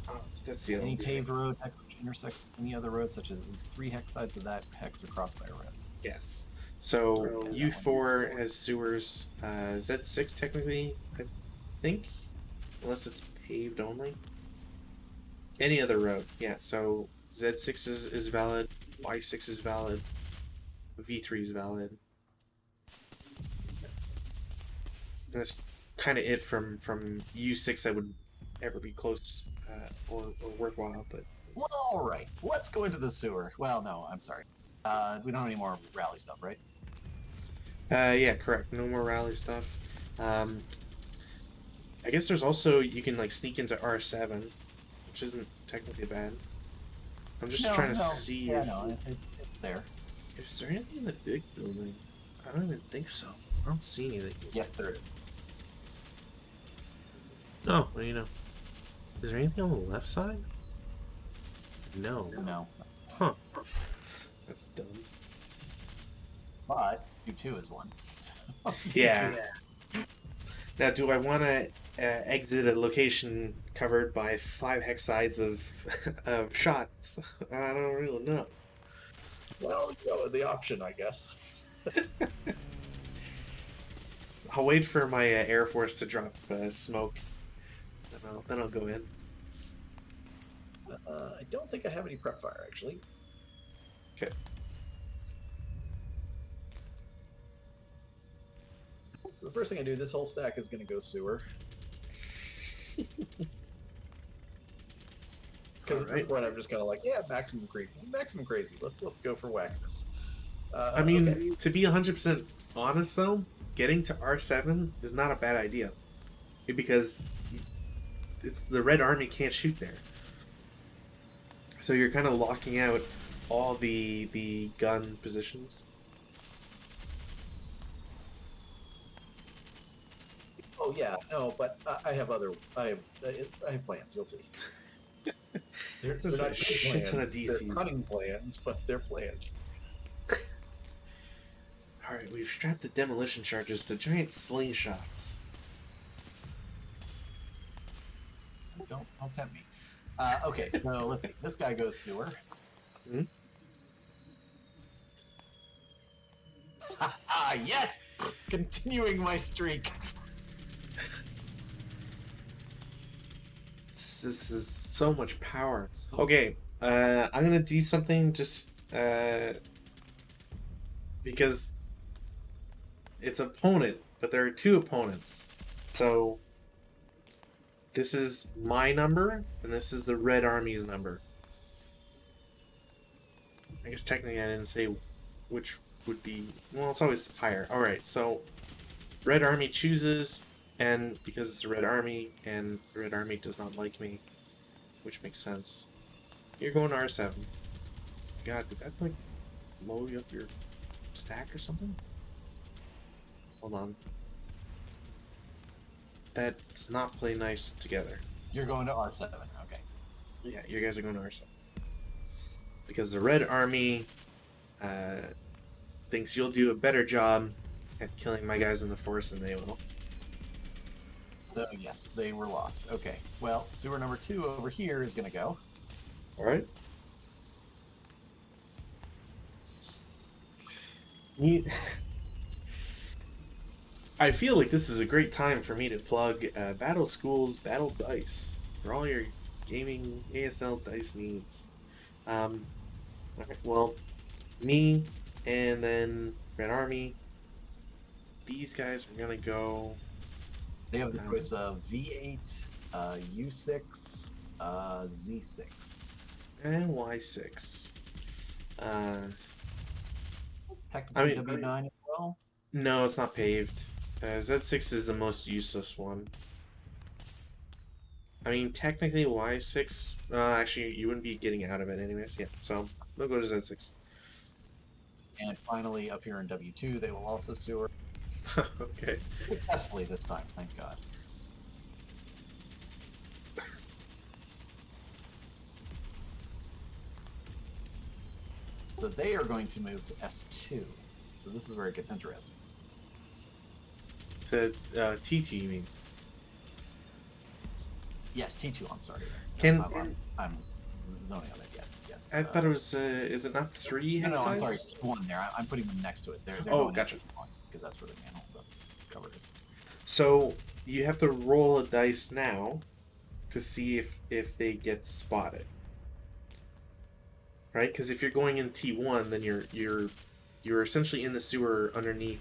Oh, that's the other Any thing. paved road hex which intersects with any other road, such as at least 3 hex sides of that hex are crossed by a road. Yes. So U4 has sewers. Z6 technically, I think, unless it's paved only. Any other road, yeah. So Z6 is valid. Y6 is valid. V3 is valid. And that's kind of it from U6 that would ever be close or worthwhile. But Well, all right, let's go into the sewer. Well, no, I'm sorry. We don't have any more rally stuff, right? yeah, correct. No more rally stuff. I guess there's also, you can like sneak into R7, which isn't technically bad. I'm just trying to see. Yeah, no, it's there. Is there anything in the big building? I don't even think so. I don't see anything. Yes, there is. Oh, well, you know. Is there anything on the left side? No. No. Huh. That's dumb. But U2 is one. So Yeah. Now, do I want to exit a location covered by 5 hex sides of shots? I don't really know. Well, the option, I guess. I'll wait for my Air Force to drop smoke. Then I'll go in. I don't think I have any prep fire, actually. Okay. The first thing I do, this whole stack is going to go sewer. Because at this point, I'm just kind of like, yeah, maximum crazy. Let's go for wackiness. I mean, to be 100% honest, though, getting to R7 is not a bad idea. Because it's the Red Army can't shoot there. So you're kind of locking out all the gun positions. Oh yeah, no, but I have plans. You'll see. They're There's not a shit plans. ton of DCs. They're cunning plans, but they're plans. Alright, we've strapped the demolition charges to giant slingshots. Don't tempt me. Okay, so let's see. This guy goes sewer. Hmm? Yes! Continuing my streak. This is so much power. Okay, I'm gonna do something just because it's opponent, but there are 2 opponents. So this is my number, and this is the Red Army's number. I guess technically I didn't say which would be... Well, it's always higher. Alright, so Red Army chooses, and because it's a Red Army, and the Red Army does not like me, which makes sense. You're going to R7. God, did that, like, blow you up your stack or something? Hold on. That does not play nice together. You're going to R7, okay. Yeah, you guys are going to R7. Because the Red Army thinks you'll do a better job at killing my guys in the force than they will. So, yes, they were lost. Okay, well, sewer number 2 over here is going to go. Alright. I feel like this is a great time for me to plug Battle School's Battle Dice for all your gaming ASL dice needs. Alright, well, me and then Red Army these guys are gonna go. They have the choice of V8, U6, Z6. And Y6. Technically W9 as well. No, it's not paved. Z6 is the most useless one. I mean, technically Y6. Actually, you wouldn't be getting out of it anyways. Yeah, so we'll go to Z6. And finally, up here in W2, they will also sewer. Okay. Successfully this time, thank God. So they are going to move to S2. So this is where it gets interesting. To T2, you mean? Yes, T2. I'm sorry. I'm zoning on it. Yes. I thought it was. Is it not 3 No, hex I'm sides? sorry. T1 there. I'm putting them next to it. They're Oh, going gotcha. because that's where the manhole cover is. So you have to roll a dice now to see if they get spotted. Right? Because if you're going in T1, then you're essentially in the sewer underneath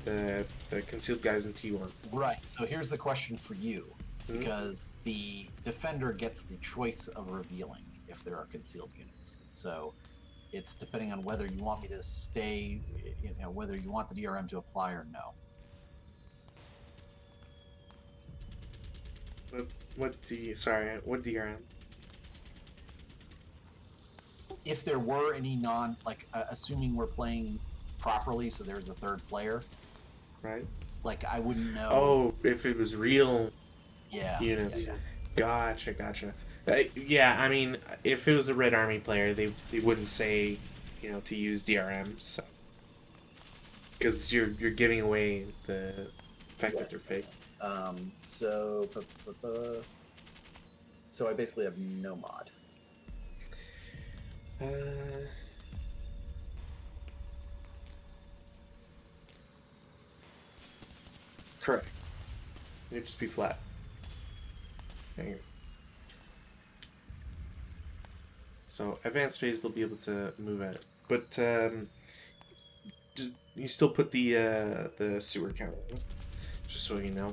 the concealed guys in T1. Right. So here's the question for you, because the defender gets the choice of revealing if there are concealed units. So it's depending on whether you want me to stay, whether you want the DRM to apply or no. What DRM? If there were any assuming we're playing properly, so there's a third player, right? Like, I wouldn't know. Oh, if it was real units. Yeah. Gotcha. Yeah, I mean, if it was a Red Army player, they wouldn't say, to use DRM, so. Because you're giving away the fact that they're fake. So I basically have no mod. Correct. It'd just be flat. Hang on. So advanced phase, they'll be able to move at it, but you still put the sewer counter, just so you know.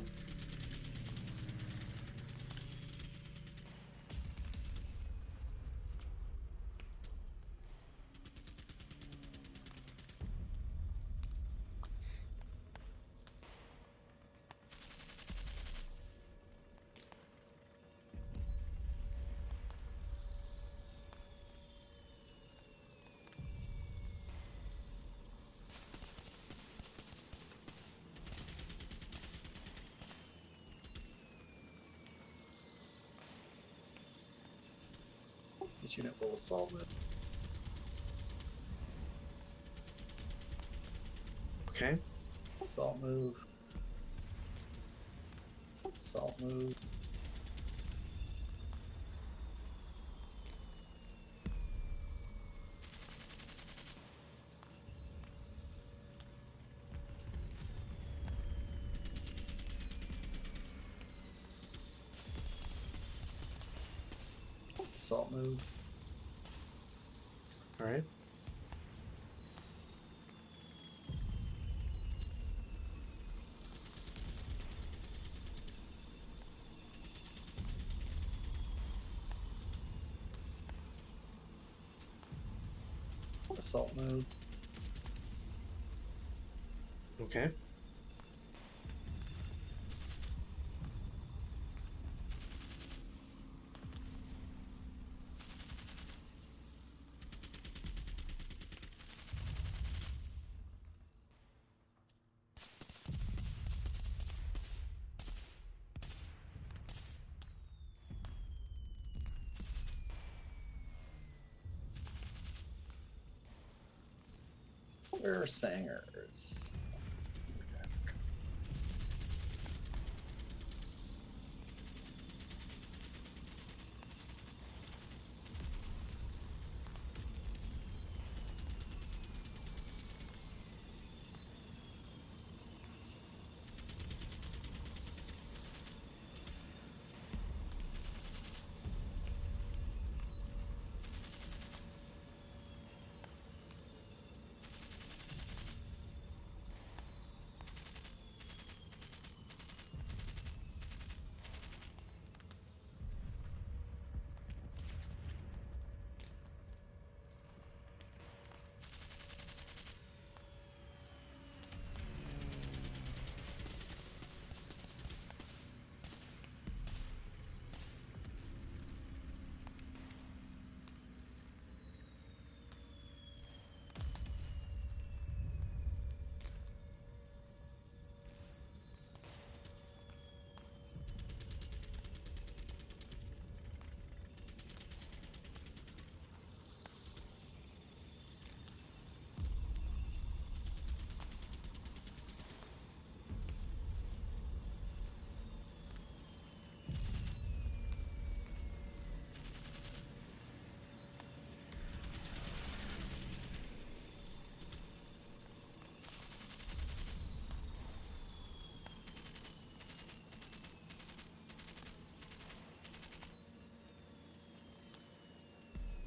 This unit will assault it. Okay. Assault move. Assault move. Assault move. All right. Assault move. Okay. Where are Sangers?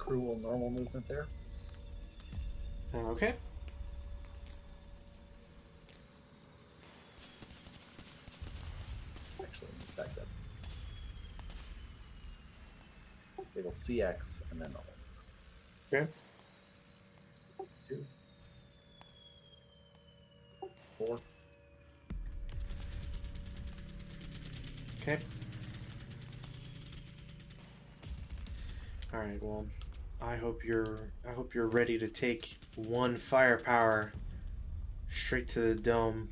cruel normal movement there. Okay. Actually, in fact, that they will CX and then normal. Okay. 2, 4. Okay. All right. Well, I hope you're ready to take one firepower straight to the dome.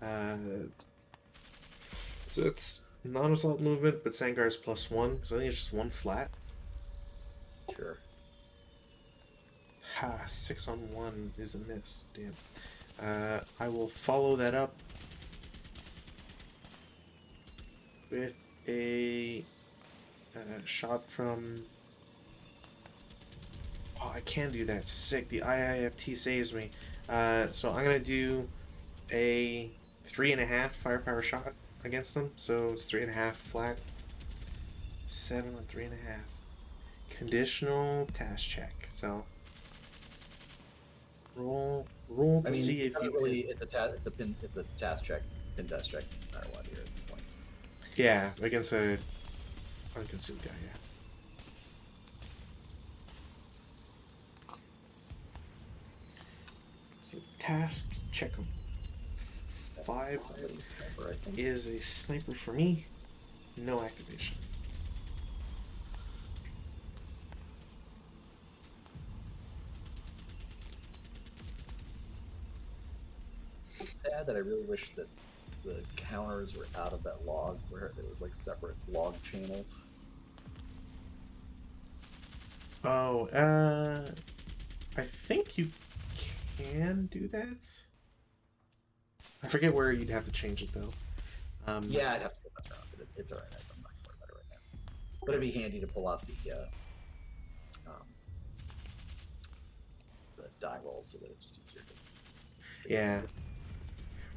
So it's non-assault movement, but Sangar's +1, so I think it's just one flat. Sure. Ha! 6 on 1 is a miss. Damn. I will follow that up with a shot from. Oh, I can do that. Sick. The IIFT saves me. So I'm gonna do a 3.5 firepower shot against them. So it's 3.5 flat. 7 on 3.5. Conditional task check. So roll to see if you really. can. It's a task check, pin test check, no matter what here at this point. Yeah, against a unconcealed guy. Yeah. So task check him. 5 Sniper, I think. is a sniper for me. No activation. Sad that I really wish that the counters were out of that log where there was like separate log channels. Oh, I think you can do that. I forget where you'd have to change it though. Yeah, I'd have to go mess around with it. It's alright. I'm not gonna worry about it right now. But it'd be handy to pull out the die rolls so that it's just easier to. Yeah.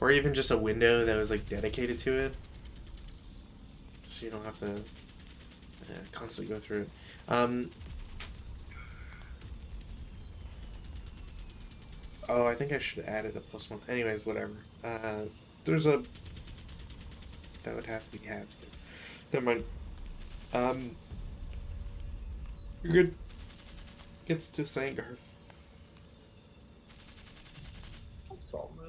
Or even just a window that was like dedicated to it, so you don't have to constantly go through it. Oh, I think I should have added a +1. Anyways, whatever. There's a that would have to be halved. Never mind. You're good. Gets to Sangar. Assault move.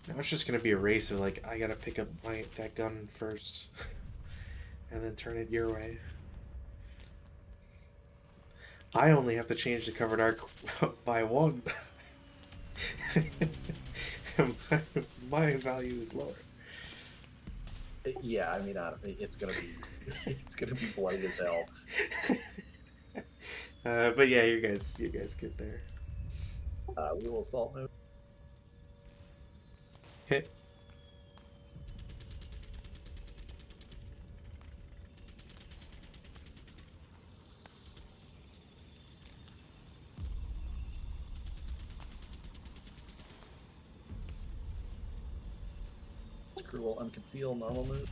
Now it's just gonna be a race of like I gotta pick up that gun first, and then turn it your way. I only have to change the covered arc by 1. My value is lower. Yeah, I mean, it's gonna be bloody as hell. But yeah, you guys get there. We will assault move. Hit. It's cruel, unconceal, normal move.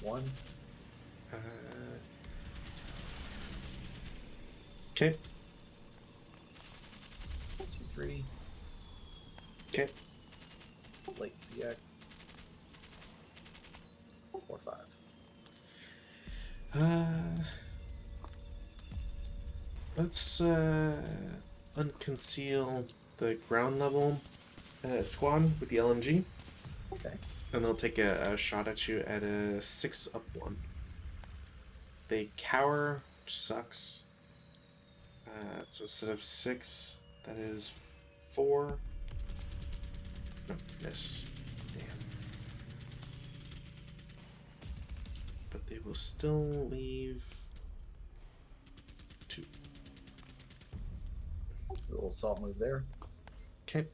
1. Okay. 2, 3. Okay. Late CX. 4, 5. Let's unconceal the ground level squad with the LMG. Okay. And they'll take a shot at you at a 6 up 1. They cower, which sucks. So instead of 6, that is 4. No, miss. Damn. But they will still leave 2. We'll assault move there. Okay.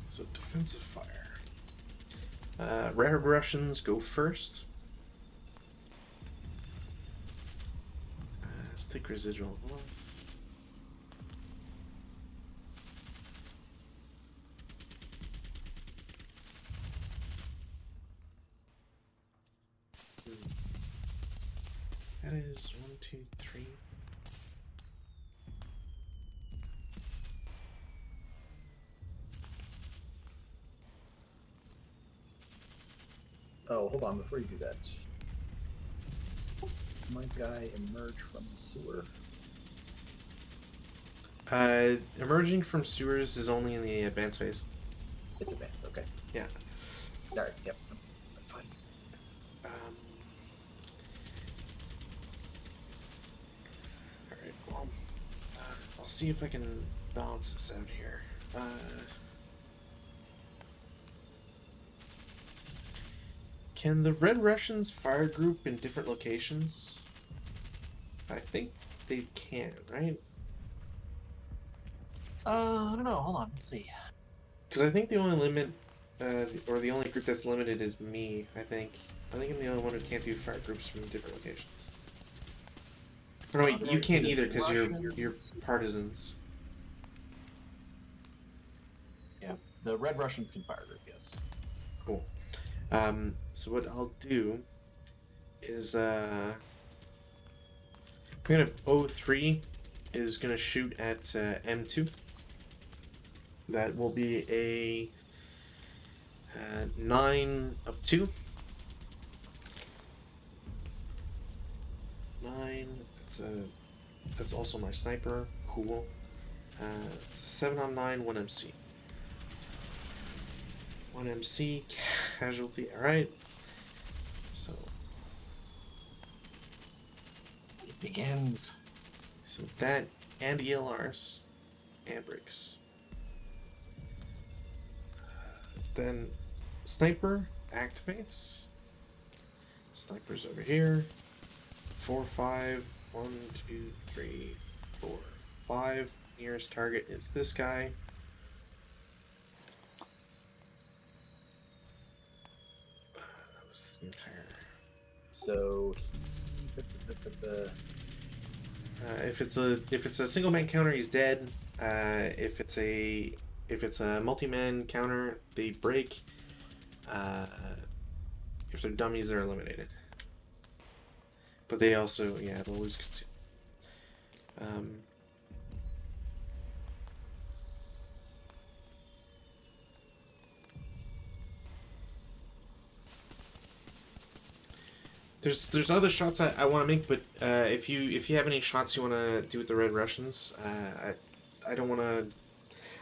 So defensive fire. Red Russians go first. Let's take residual off. That is 1, 2, 3. Oh, hold on, before you do that. Does my guy emerge from the sewer? Emerging from sewers is only in the advanced phase. It's advanced, okay. Yeah. Alright, yep. That's fine. Alright, well, I'll see if I can balance this out here. Can the Red Russians fire group in different locations? I think they can, right? I don't know. Hold on. Let's see. Because I think the only limit, or the only group that's limited is me, I think. I think I'm the only one who can't do fire groups from different locations. Oh, no, wait, you can't either because you're partisans. Yeah, the Red Russians can fire group, yes. Cool. So what I'll do is, kind of O3 is going to shoot at M2. That will be a 9 up 2. 9. That's also my sniper. Cool. It's 7 on 9, 1 MC. 1 MC casualty. All right. So it begins. So that and ELRs and bricks. Then sniper activates. Sniper's over here. 4, 5. 1, 2, 3, 4, 5. Nearest target is this guy. That was the entire. So if it's a single man counter, he's dead. If it's a multi-man counter, they break. If they're dummies, they're eliminated. But they also, yeah, they'll lose conceal. There's other shots I want to make, but if you have any shots you want to do with the Red Russians, I don't want to.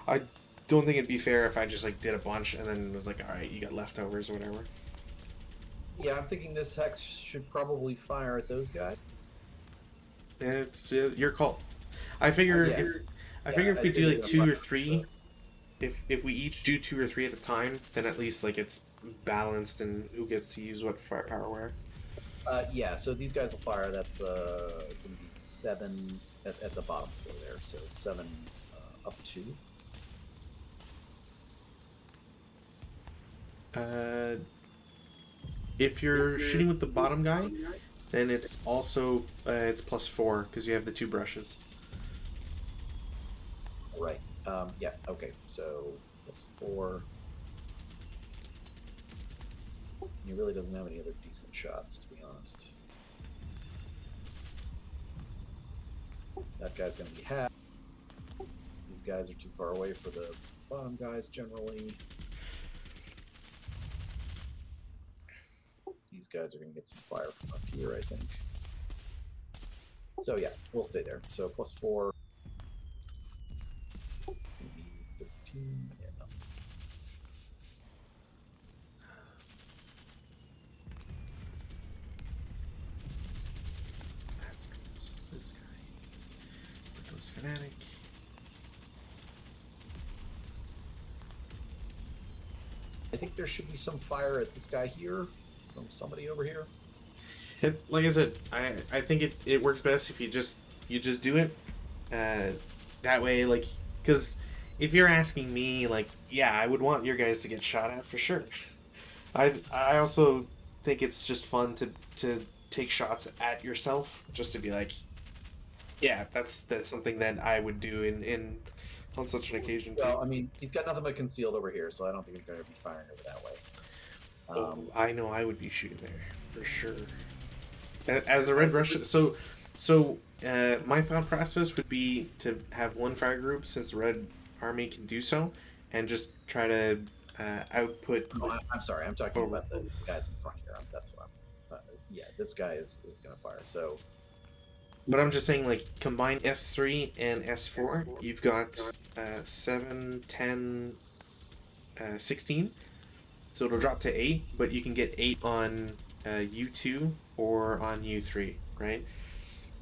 I don't think it'd be fair if I just like did a bunch and then was like, all right, you got leftovers or whatever. yeah, I'm thinking this hex should probably fire at those guys. It's your call. I figure if we do like 2 or 3, if we each do 2 or 3 at a time, then at least like it's balanced and who gets to use what firepower where. Yeah, so these guys will fire. That's going to be 7 at the bottom floor there. So 7 up 2. If you're shooting with the bottom guy, then it's also it's +4 because you have the 2 brushes. Right. Yeah. Okay. So that's 4. He really doesn't have any other decent shots, to be honest. That guy's going to be half. These guys are too far away for the bottom guys generally. These guys are going to get some fire from up here, I think. So yeah, we'll stay there. So +4. It's going to be 13. Yeah, nothing. That's this guy. Windows Fanatic. I think there should be some fire at this guy here from somebody over here. Like I said, I think it works best if you just do it. That way, like, Because if you're asking me, like, yeah, I would want your guys to get shot at for sure. I also think it's just fun to take shots at yourself, just to be like, yeah, that's something that I would do in on such an occasion too. Well, I mean, he's got nothing but concealed over here, so I don't think he's going to be firing over that way. Oh, I know I would be shooting there for sure. As a Red Russian, my thought process would be to have one fire group, since the Red Army can do so, and just try to output. Oh, I'm sorry, I'm talking about the guys in front here. That's what I'm. Yeah, this guy is going to fire. So, but I'm just saying, like, combine S3 and S4, you've got 7, 10, 16. So it'll drop to 8, but you can get 8 on U2 or on U3, right?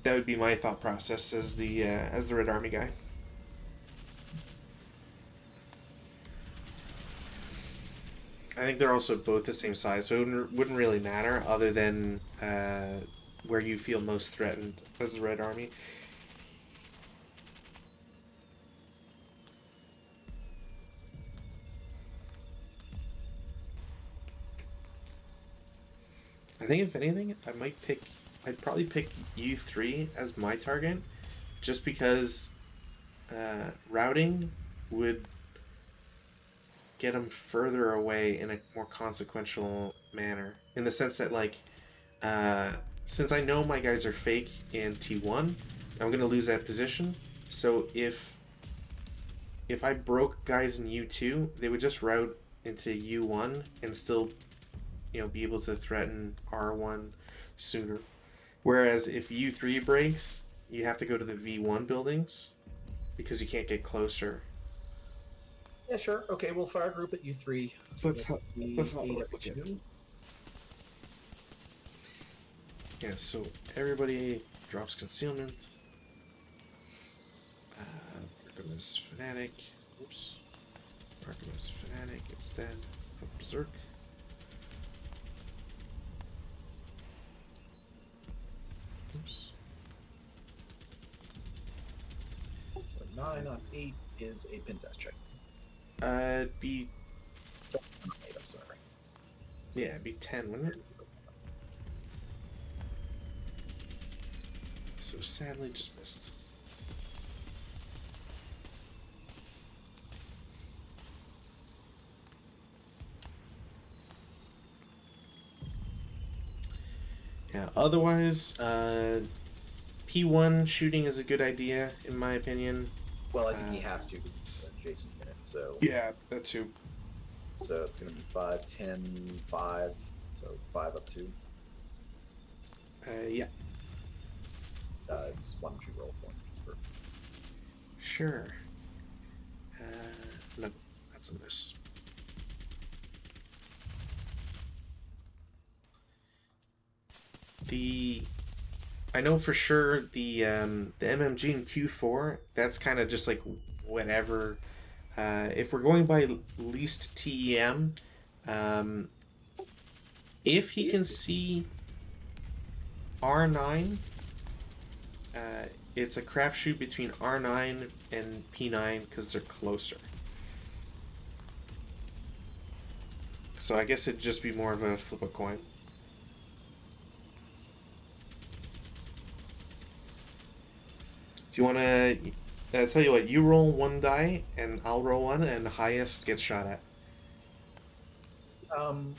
That would be my thought process as the Red Army guy. I think they're also both the same size, so it wouldn't really matter other than where you feel most threatened as the Red Army. I think if anything, I'd probably pick U3 as my target, just because routing would get them further away in a more consequential manner. In the sense that, like, since I know my guys are fake in T1, I'm gonna lose that position. So if I broke guys in U2, they would just route into U1 and still, be able to threaten R1 sooner. Whereas if U3 breaks, you have to go to the V1 buildings because you can't get closer. yeah, sure. Okay, we'll fire group at U3. So that's how it works. Yeah, so everybody drops concealment. Artemis Fanatic. Oops. Artemis Fanatic instead of Berserk. Oops. So 9 on 8 is a pin test check. It'd be 8, I'm sorry. Yeah, it'd be 10, wouldn't it? So sadly just missed. Yeah, otherwise, P1 shooting is a good idea, in my opinion. Well, I think he has to with adjacent unit, so... Yeah, that too. So it's going to be 5, 10, 5, so 5 up 2. Yeah. It's 1 2 roll 4 just for... Sure. No, that's a miss. I know for sure the MMG in Q4, that's kind of just like whatever. If we're going by least TEM, if he can see R9, it's a crapshoot between R9 and P9 because they're closer. So I guess it'd just be more of a flip a coin. Do you want to tell you what? You roll 1 die, and I'll roll 1, and the highest gets shot at.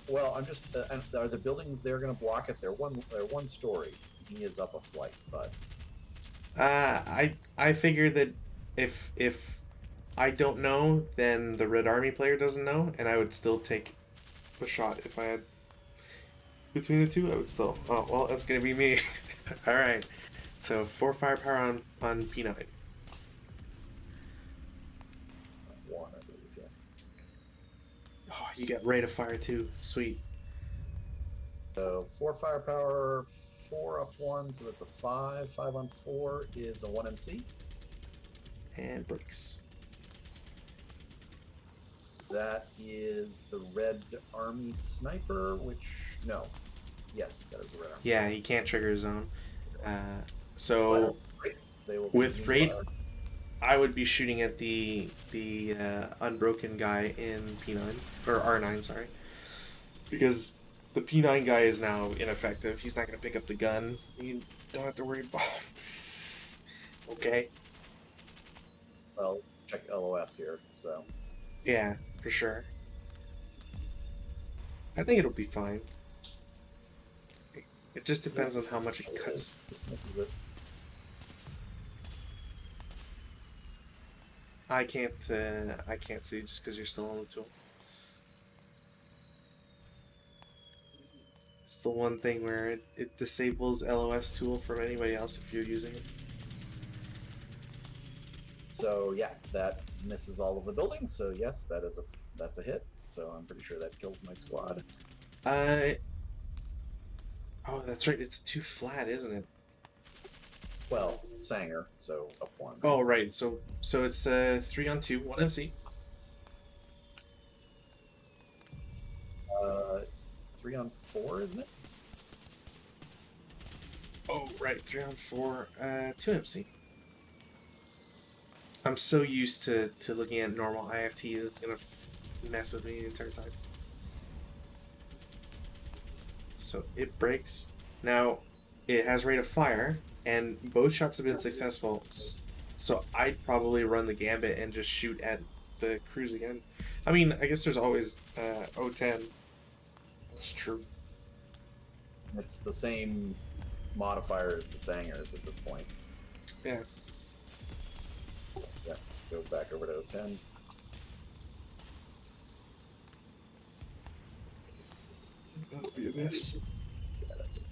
Well, I'm just. Are the buildings they're going to block it? They're one story. He is up a flight, but. I figure that if I don't know, then the Red Army player doesn't know, and I would still take a shot if I had between the two. I would still. Oh well, that's gonna be me. All right. So 4 firepower on P9. 1, I believe, yeah. Oh, you got rate of fire too. Sweet. So 4 firepower, 4 up 1, so that's a 5. 5 on 4 is a 1 MC. And breaks. That is the Red Army Sniper, which... No. Yes, that is the Red Army Yeah, Sniper. he can't trigger his own. So with rate I would be shooting at the unbroken guy in P9 or R9, sorry, because the P9 guy is now ineffective. He's not going to pick up the gun. You don't have to worry about. Okay. Well, check LOS here. So Yeah, for sure. I think it'll be fine. It just depends on how much it cuts. Just misses it. I can't see just because you're still on the tool. It's the one thing where it disables LOS tool from anybody else if you're using it. So yeah, that misses all of the buildings. So yes, that's a hit. So I'm pretty sure that kills my squad. Oh, that's right. It's too flat, isn't it? Well, Sanger, so up one. Oh, right. So it's 3-on-2, 1 MC. It's 3-on-4, isn't it? Oh, right. 3-on-4, 2 MC. I'm so used to looking at normal IFT, it's gonna mess with me the entire time. So it breaks. Now, it has rate of fire, and both shots have been successful. So I'd probably run the gambit and just shoot at the cruise again. I mean, I guess there's always O10. That's true. It's the same modifier as the Sangers at this point. Yeah. Yeah, go back over to O10. That'll be a miss. Yeah, that's it.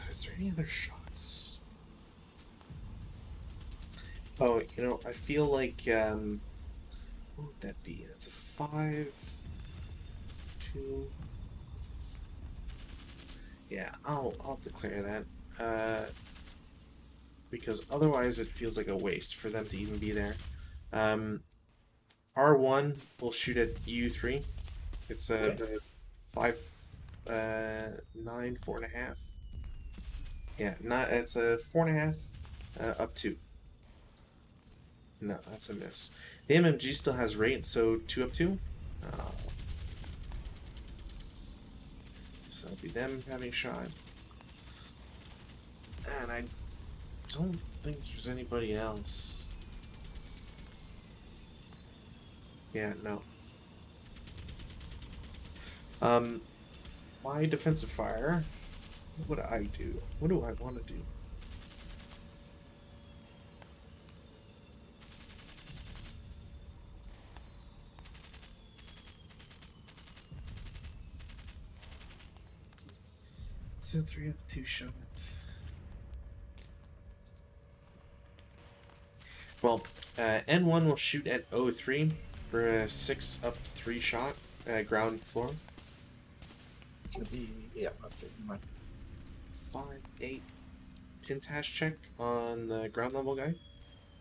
Is there any other shots? Oh, you know, I feel like what would that be? That's a 5, 2. Yeah, I'll declare that. Because otherwise it feels like a waste for them to even be there. R1 will shoot at U3. It's a 5, 9, 4.5. Yeah, it's a 4.5, up 2. No, that's a miss. The MMG still has rate, so 2 up 2. So it'll be them having a shot. And I don't think there's anybody else. Yeah, no. My defensive fire. What do I do? What do I want to do? It's a 3 up 2 shot. Well, N1 will shoot at O3 for a 6 up 3 shot, ground floor. Should be, yeah, up to 5, 8 pintash check on the ground level guy,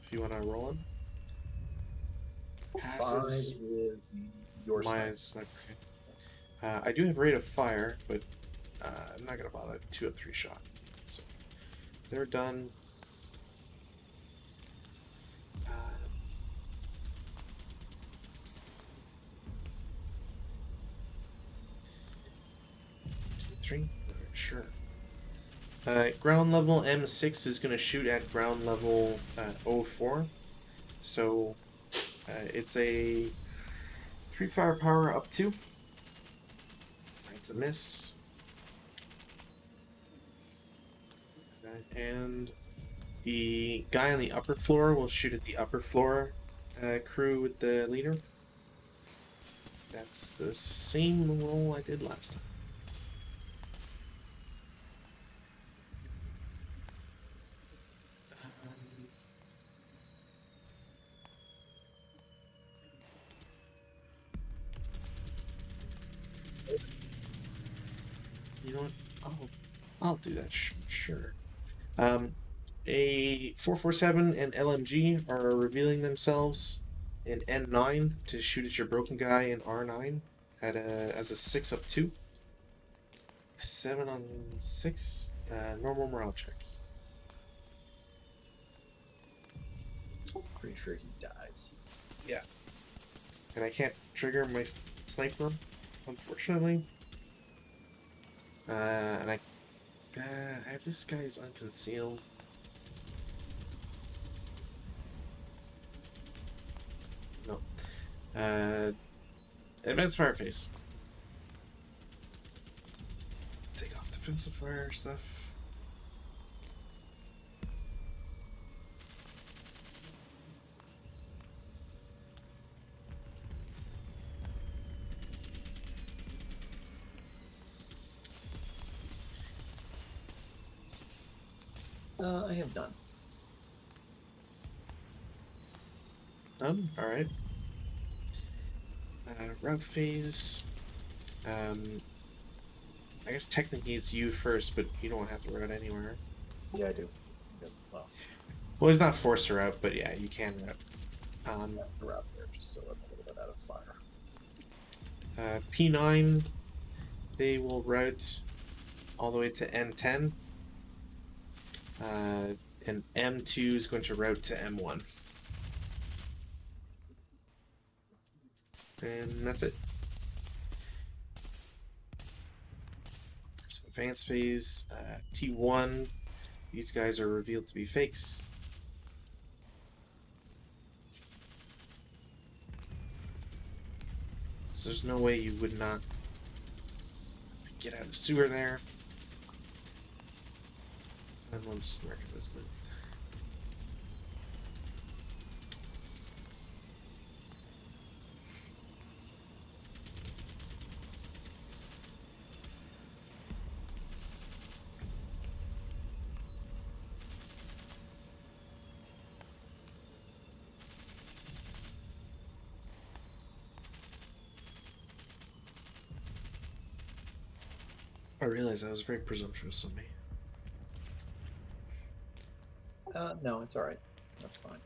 if you want to roll him. Passes. 5 is your My sniper. Okay. I do have rate of fire, but I'm not gonna bother. 2 up 3 shot. So they're done. Three? Sure. Ground level M6 is going to shoot at ground level 04. So it's a 3 firepower up 2. That's a miss. And the guy on the upper floor will shoot at the upper floor crew with the leader. That's the same roll I did last time. You know what? I'll do that. Sure. A 447 and LMG are revealing themselves in N9 to shoot at your broken guy in R9 at as a 6 up 2. 7 on 6. Normal morale check. Pretty sure he dies. Yeah. And I can't trigger my sniper, unfortunately. And I have this guy's unconcealed. No. Advanced fire phase. Take off defensive fire stuff. I have done. Done? Alright. Route phase. I guess technically it's you first, but you don't have to route anywhere. Yeah, I do. Well, it's not forced to route, but yeah, you can route. The route there, just so I'm a little bit out of fire. P9, they will route all the way to N10. And M2 is going to route to M1. And that's it. So advanced phase, T1, these guys are revealed to be fakes. So there's no way you would not get out of sewer there. And we'll just mark it as moved. I realized that was very presumptuous of me. No, it's all right. That's fine.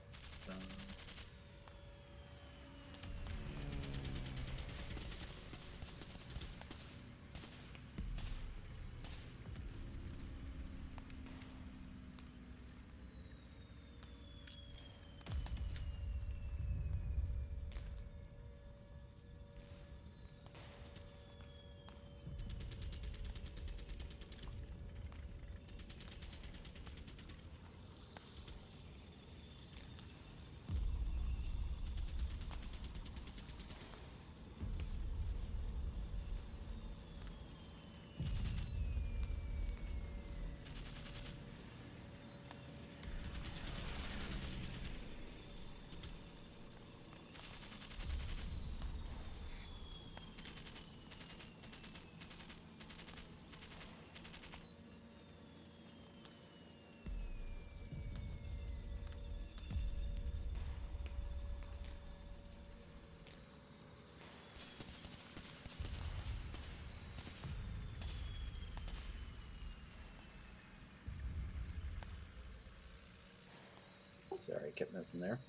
Sorry, kept missing there.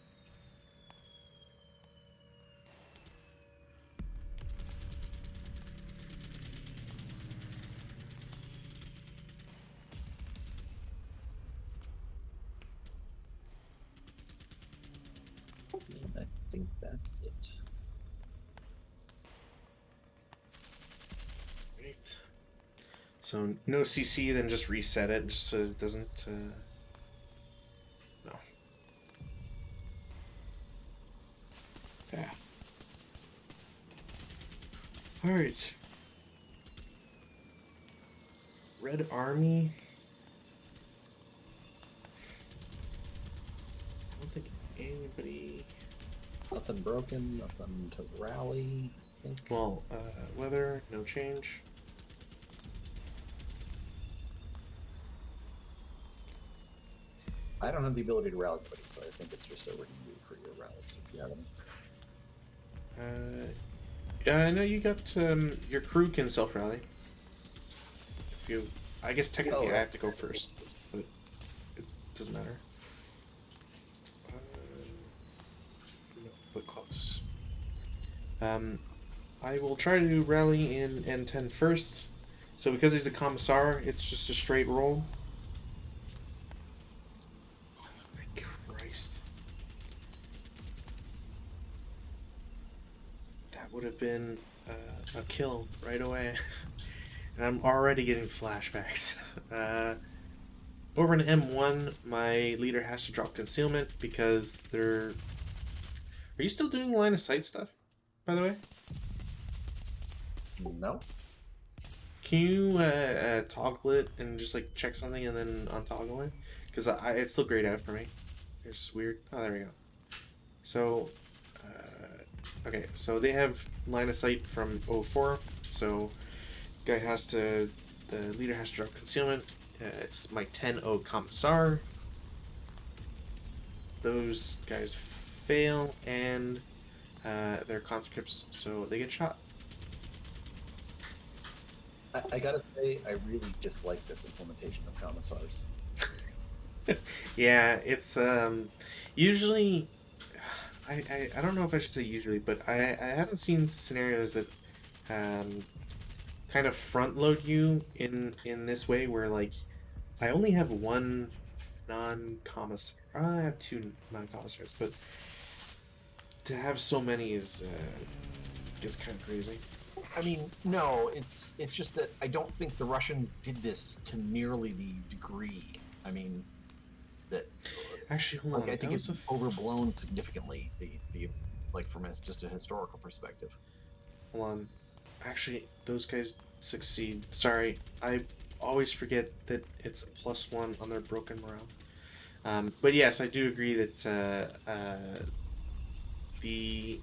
And I think that's it. Great. So no CC, then just reset it, just so it doesn't. No. Yeah. All right. Red Army. I don't think anybody. Nothing broken, nothing to rally, I think. Well, weather, no change. I don't have the ability to rally anybody, so I think it's just over to you for your rallies if you have any. I know you got your crew can self rally. If you, I guess technically I have to go first, but it doesn't matter. No, but close. I will try to rally in N10 first, So because he's a commissar, it's just a straight roll. Oh my Christ. That would have been a kill right away. And I'm already getting flashbacks. Over in M1, my leader has to drop concealment because they're... Are you still doing line of sight stuff, by the way? No. Can you toggle it and just like check something and then untoggle it? Because it's still grayed out for me. It's just weird. Oh, there we go. So, okay, so they have line of sight from 04. So, guy has to, the leader has to drop concealment. It's my 10-0 commissar. Those guys fail and they're conscripts, so they get shot. I gotta say, I really dislike this implementation of commissars. Yeah, it's usually I don't know if I should say usually, but I haven't seen scenarios that kind of front load you in this way where like I only have one non-commissar. I have two non-commissars, but to have so many is gets kind of crazy. I mean, no, it's just that I don't think the Russians did this to nearly the degree. I mean, that Actually, hold like on. I think That it's was overblown significantly. The like from just a historical perspective. hold on. Actually, those guys succeed. Sorry, I always forget that it's a +1 on their broken morale. But yes, I do agree that the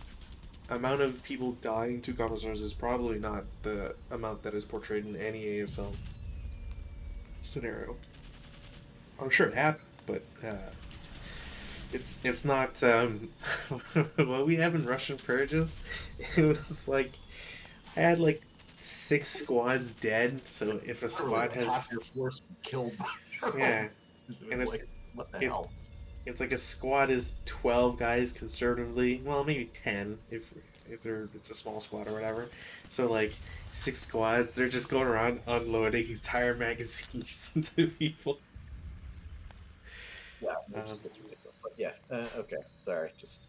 amount of people dying to commissars is probably not the amount that is portrayed in any ASL scenario. I'm sure it happened, but it's not what we have in Russian purges. It was like I had like 6 squads dead. So if a squad has half your force killed, yeah, and it's like what the hell? It's like a squad is 12 guys conservatively. Well, maybe 10 if it's a small squad or whatever. So like 6 squads, they're just going around unloading entire magazines into people. Yeah, it just gets ridiculous. But yeah, okay, sorry, just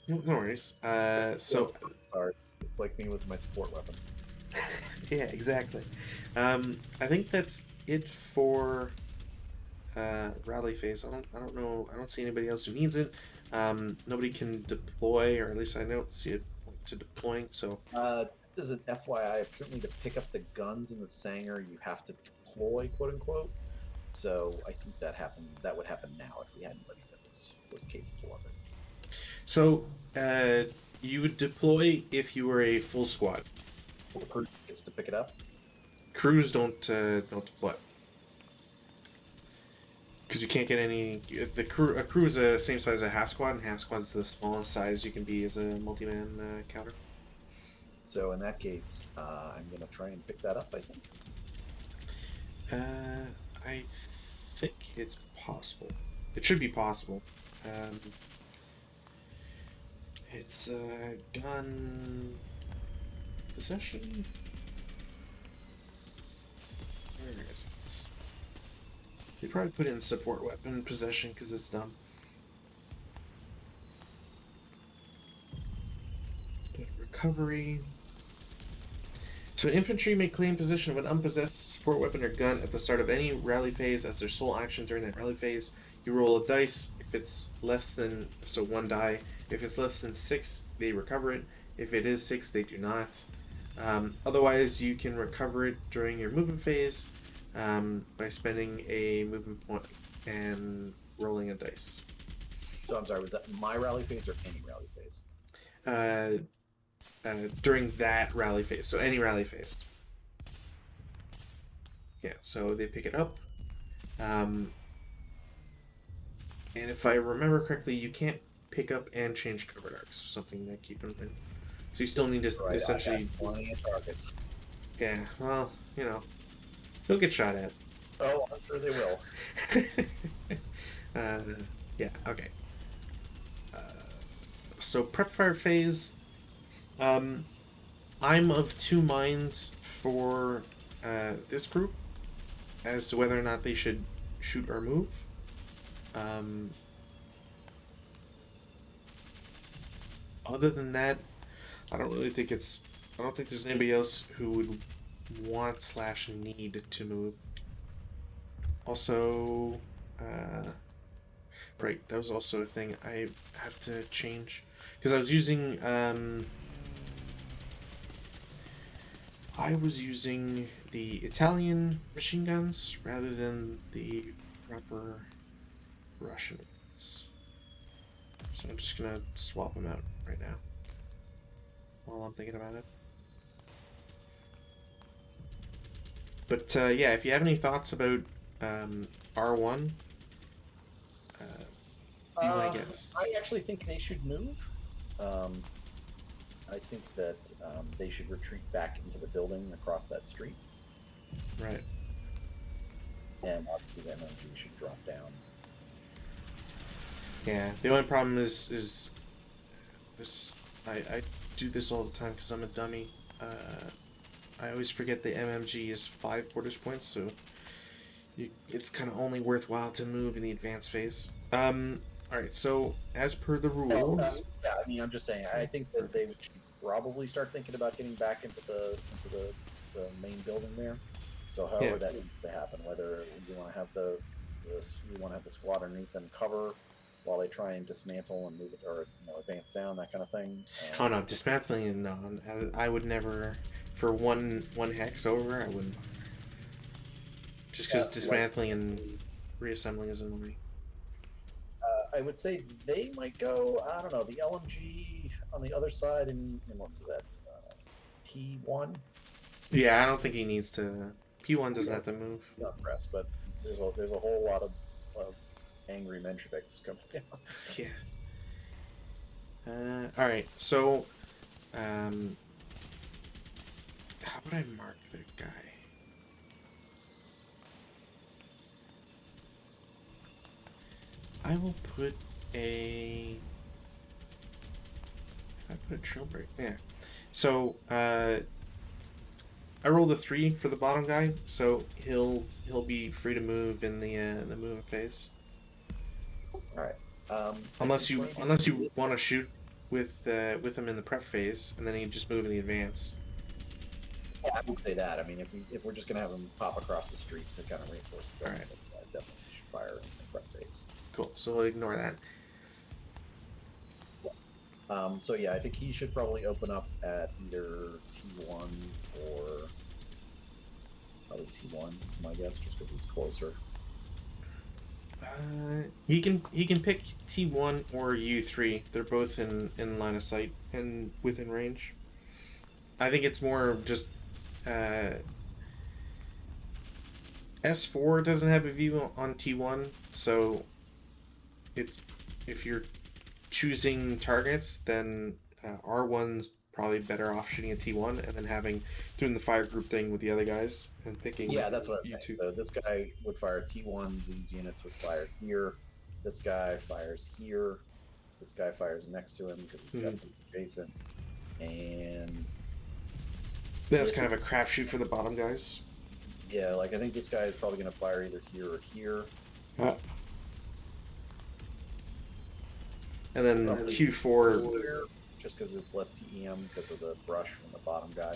No worries. So sorry, it's like me with my support weapons. yeah, exactly. I think that's it for rally phase. I don't know. I don't see anybody else who needs it. Nobody can deploy, or at least I don't see it to deploying. So Just as an FYI, apparently to pick up the guns in the Sanger, you have to deploy, quote unquote. So I think that would happen now if we had anybody that was capable of it. So you would deploy if you were a full squad. The person gets to pick it up. Crews don't deploy because you can't get any. A crew is the same size as a half squad, and half squad's the smallest size you can be as a multi-man counter. So in that case, I'm gonna try and pick that up. I think. I think it's possible. It should be possible. It's gun possession. Where is it? They probably put in support weapon possession because it's dumb. But recovery. So infantry may claim possession of an unpossessed support weapon or gun at the start of any rally phase as their sole action during that rally phase. You roll a dice. If it's less than, so 1 die. If it's less than 6, they recover it. If it is 6, they do not. Otherwise, you can recover it during your movement phase by spending a movement point and rolling a dice. So I'm sorry, was that my rally phase or any rally phase? During that rally phase, so any rally phase. Yeah, so they pick it up. And if I remember correctly, you can't pick up and change cover arcs, something that keep in mind. So you still need to essentially. Plenty of targets. Yeah, well, you know, they'll get shot at. Oh, I'm sure they will. Yeah, okay. So prep fire phase. I'm of 2 minds for this group as to whether or not they should shoot or move. Other than that, I don't really think it's. I don't think there's anybody else who would want slash need to move. Also, right, that was also a thing I have to change because I was using the Italian machine guns rather than the proper Russian ones. So I'm just gonna swap them out right now while I'm thinking about it. But yeah, if you have any thoughts about R1, be my guest. I actually think they should move. I think that they should retreat back into the building across that street. Right. And obviously the MMG should drop down. Yeah, the only problem is this. I do this all the time because I'm a dummy. I always forget the MMG is 5 Portage points, so it's kind of only worthwhile to move in the advanced phase. Alright, so as per the rules... yeah, I mean, I'm just saying, I think that they should probably start thinking about getting back into the main building there. So however that needs to happen, whether you want to have the squad underneath and cover while they try and dismantle and move it, or advance down, that kind of thing. Oh no, dismantling, no. I would never, for one hex over, I wouldn't. Just because dismantling and reassembling is annoying. I would say they might go, I don't know, the LMG on the other side in what was that, P1? Yeah, I don't think he needs to. P1 doesn't have to move. Not press, but there's a whole lot of angry Mensheviks coming down. Yeah. Alright, so how would I mark the guy? I will put a... I put a trail break. Yeah. So I rolled a 3 for the bottom guy, so he'll be free to move in the movement phase. All right. Unless you want to shoot with him in the prep phase, and then he just move in the advance. Yeah, I would say that. I mean, if we're just gonna have him pop across the street to kind of reinforce the building, I definitely should fire in the prep phase. Cool. So we'll ignore that. So yeah, I think he should probably open up at either T1 or probably T1, my guess, just because it's closer. He can pick T1 or U3. They're both in line of sight and within range. I think it's more just S4 doesn't have a view on T1, so it's if you're choosing targets, then R1's probably better off shooting at T1 and then doing the fire group thing with the other guys and picking. Yeah, that's what I'm saying. So this guy would fire T1. These units would fire here. This guy fires here. This guy fires next to him because he's got some adjacent. And that's kind of a crapshoot for the bottom guys. Yeah, like I think this guy is probably going to fire either here or here. And then Q4 here, just because it's less TEM because of the brush from the bottom guy.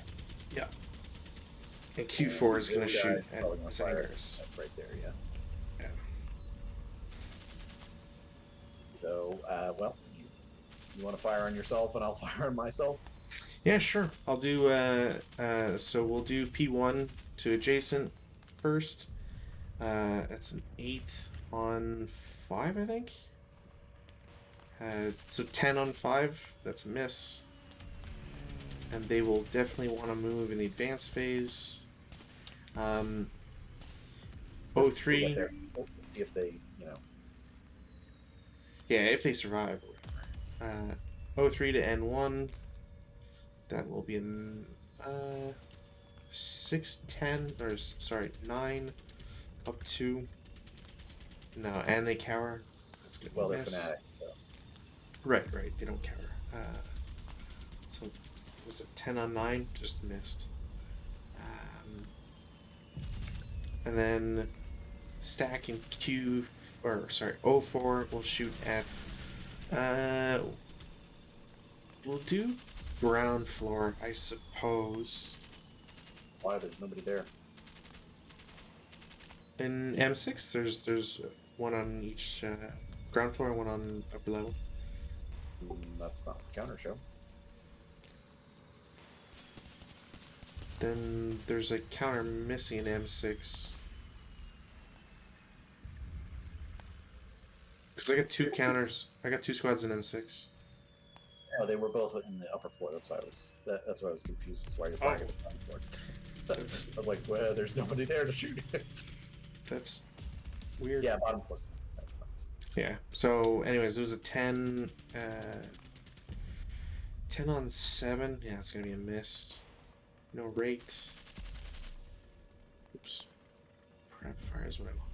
Yeah. And Q4 is going to shoot at Sangers. Right there, yeah. Yeah. So, well, you want to fire on yourself and I'll fire on myself? Yeah, sure. I'll do, so we'll do P1 to adjacent first. That's an 8 on 5, I think. So 10 on 5, that's a miss. And they will definitely want to move in the advanced phase. 03. If they, Yeah, if they survive. 03 to N1. That will be a 6, 10, or sorry, 9 up to. No, and they cower. That's good. Well, they're fanatics, so. Right, they don't cower. So was it 10 on 9? Just missed. And then stack in Q, or sorry, O4 will shoot at, we'll do ground floor, I suppose. Why? There's nobody there. In M6, there's one on each ground floor and one on upper level. That's not the counter show. Then there's a counter missing in M6. Because I got two counters. I got two squads in M6. Oh, they were both in the upper floor. That's why I was confused as to why you're firing at the ground floor. I was like, well, there's nobody there to shoot. That's weird. Yeah, bottom floor. That's fine. Yeah. So, anyways, it was a 10. 10 on 7. Yeah, it's gonna be a miss. No rate. Oops. Prep fire is what I want.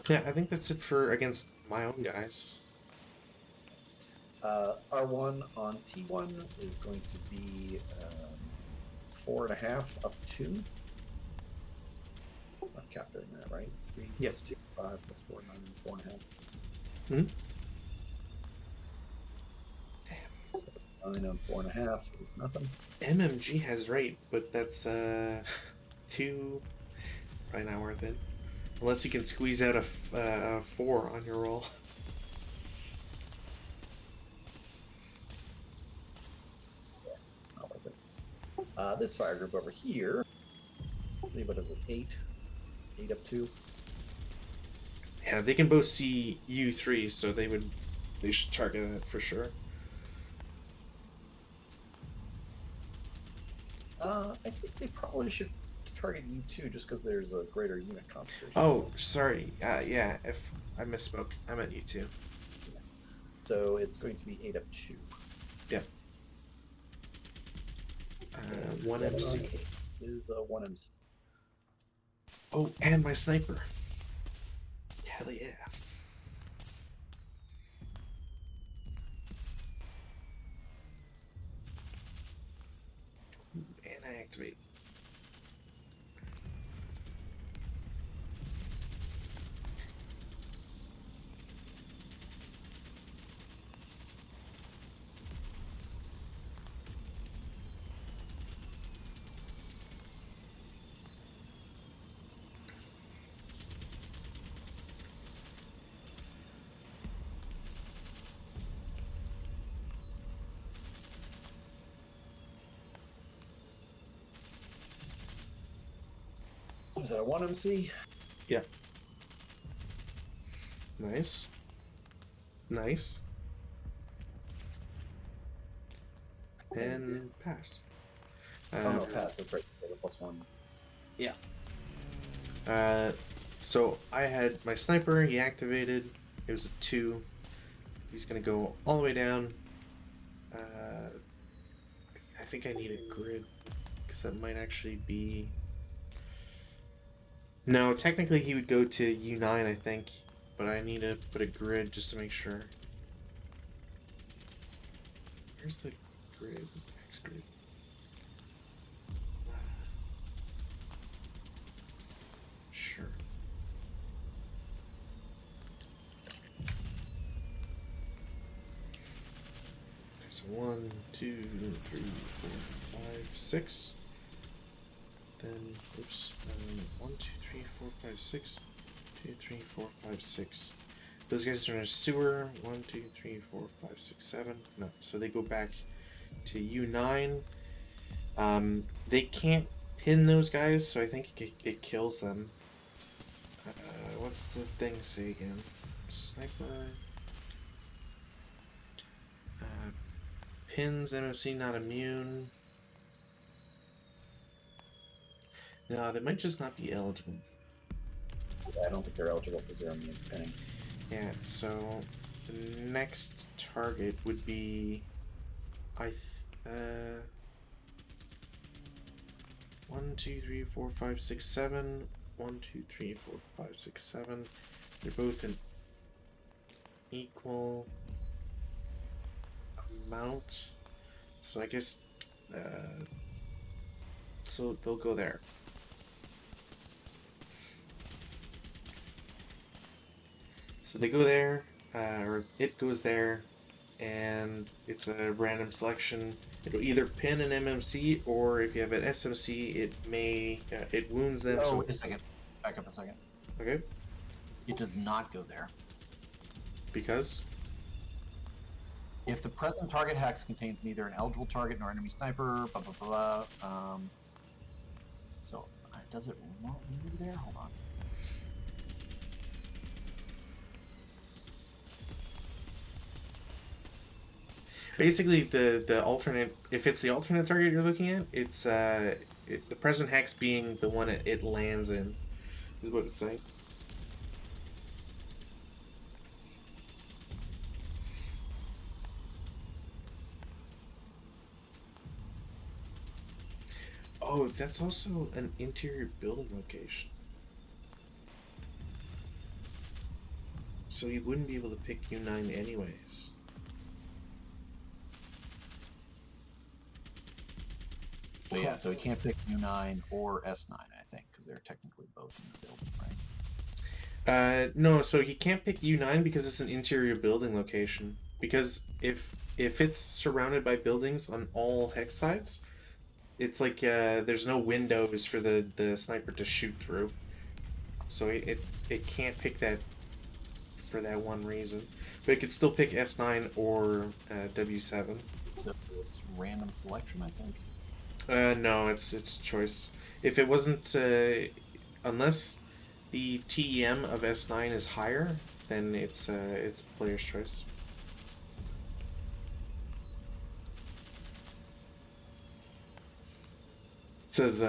Yeah, I think that's it for against my own guys. R1 on T1 is going to be 4.5 up 2. I'm calculating that right. 3 Yes. plus 2, 5 plus 4, 9, 4.5. Hmm. Damn. 9 on 4.5 is nothing. MMG has rate, but that's 2. Probably not worth it. Unless you can squeeze out a 4 on your roll. Not worth it. This fire group over here, I believe it is an 8. 8 up 2. Yeah, they can both see U3, so they should target that for sure. I think they probably should target U2 just because there's a greater unit concentration. Oh, sorry. Yeah, if I misspoke, I meant U2. So it's going to be 8 up 2. Yeah. 1 7 MC. on 8 is 1 MC. Oh, and my sniper. Hell yeah. And I activate. Is that a 1 MC? Yeah. Nice. Nice. And pass. Oh no, pass. That's right. The +1. Yeah. So I had my sniper, he activated. It was a 2. He's gonna go all the way down. I think I need a grid, because that might actually be... No, technically he would go to U9, I think, but I need to put a grid just to make sure. Where's the grid? X grid. Sure. Okay, so 1, 2, 3, 4, 5, 6. Then, oops, 1, 2, 3, 4, 5, 6. 2, 3, 4, 5, 6. Those guys are in a sewer. 1, 2, 3, 4, 5, 6, 7. No, so they go back to U9. They can't pin those guys, so I think it kills them. What's the thing say again? Sniper. Pins, MFC not immune. No, they might just not be eligible. Yeah, I don't think they're eligible because they're immune to pinning. Yeah, so the next target would be 1, 2, 3, 4, 5, 6, 7. 1, 2, 3, 4, 5, 6, 7. They're both in equal amount. So I guess, so they'll go there. So they go there, or it goes there, and it's a random selection. It'll either pin an MMC, or if you have an SMC, it wounds them. Oh, So wait a second. Back up a second. okay, It does not go there. because If the present target hex contains neither an eligible target nor enemy sniper, blah blah blah. So does it not move there? Hold on. basically the alternate, if it's the alternate target you're looking at, it's the present hex being the one it lands in, is what it's saying. Oh, that's also an interior building location. So he wouldn't be able to pick U9 anyways. So yeah, so he can't pick U9 or S9, I think, because they're technically both in the building, right? No, so he can't pick U9 because it's an interior building location. Because if it's surrounded by buildings on all hex sides, it's like there's no windows for the sniper to shoot through. So it can't pick that for that one reason. But it could still pick S9 or W7. So it's random selection, I think. No, it's choice. If it wasn't, unless the TEM of S9 is higher, then it's player's choice. It says,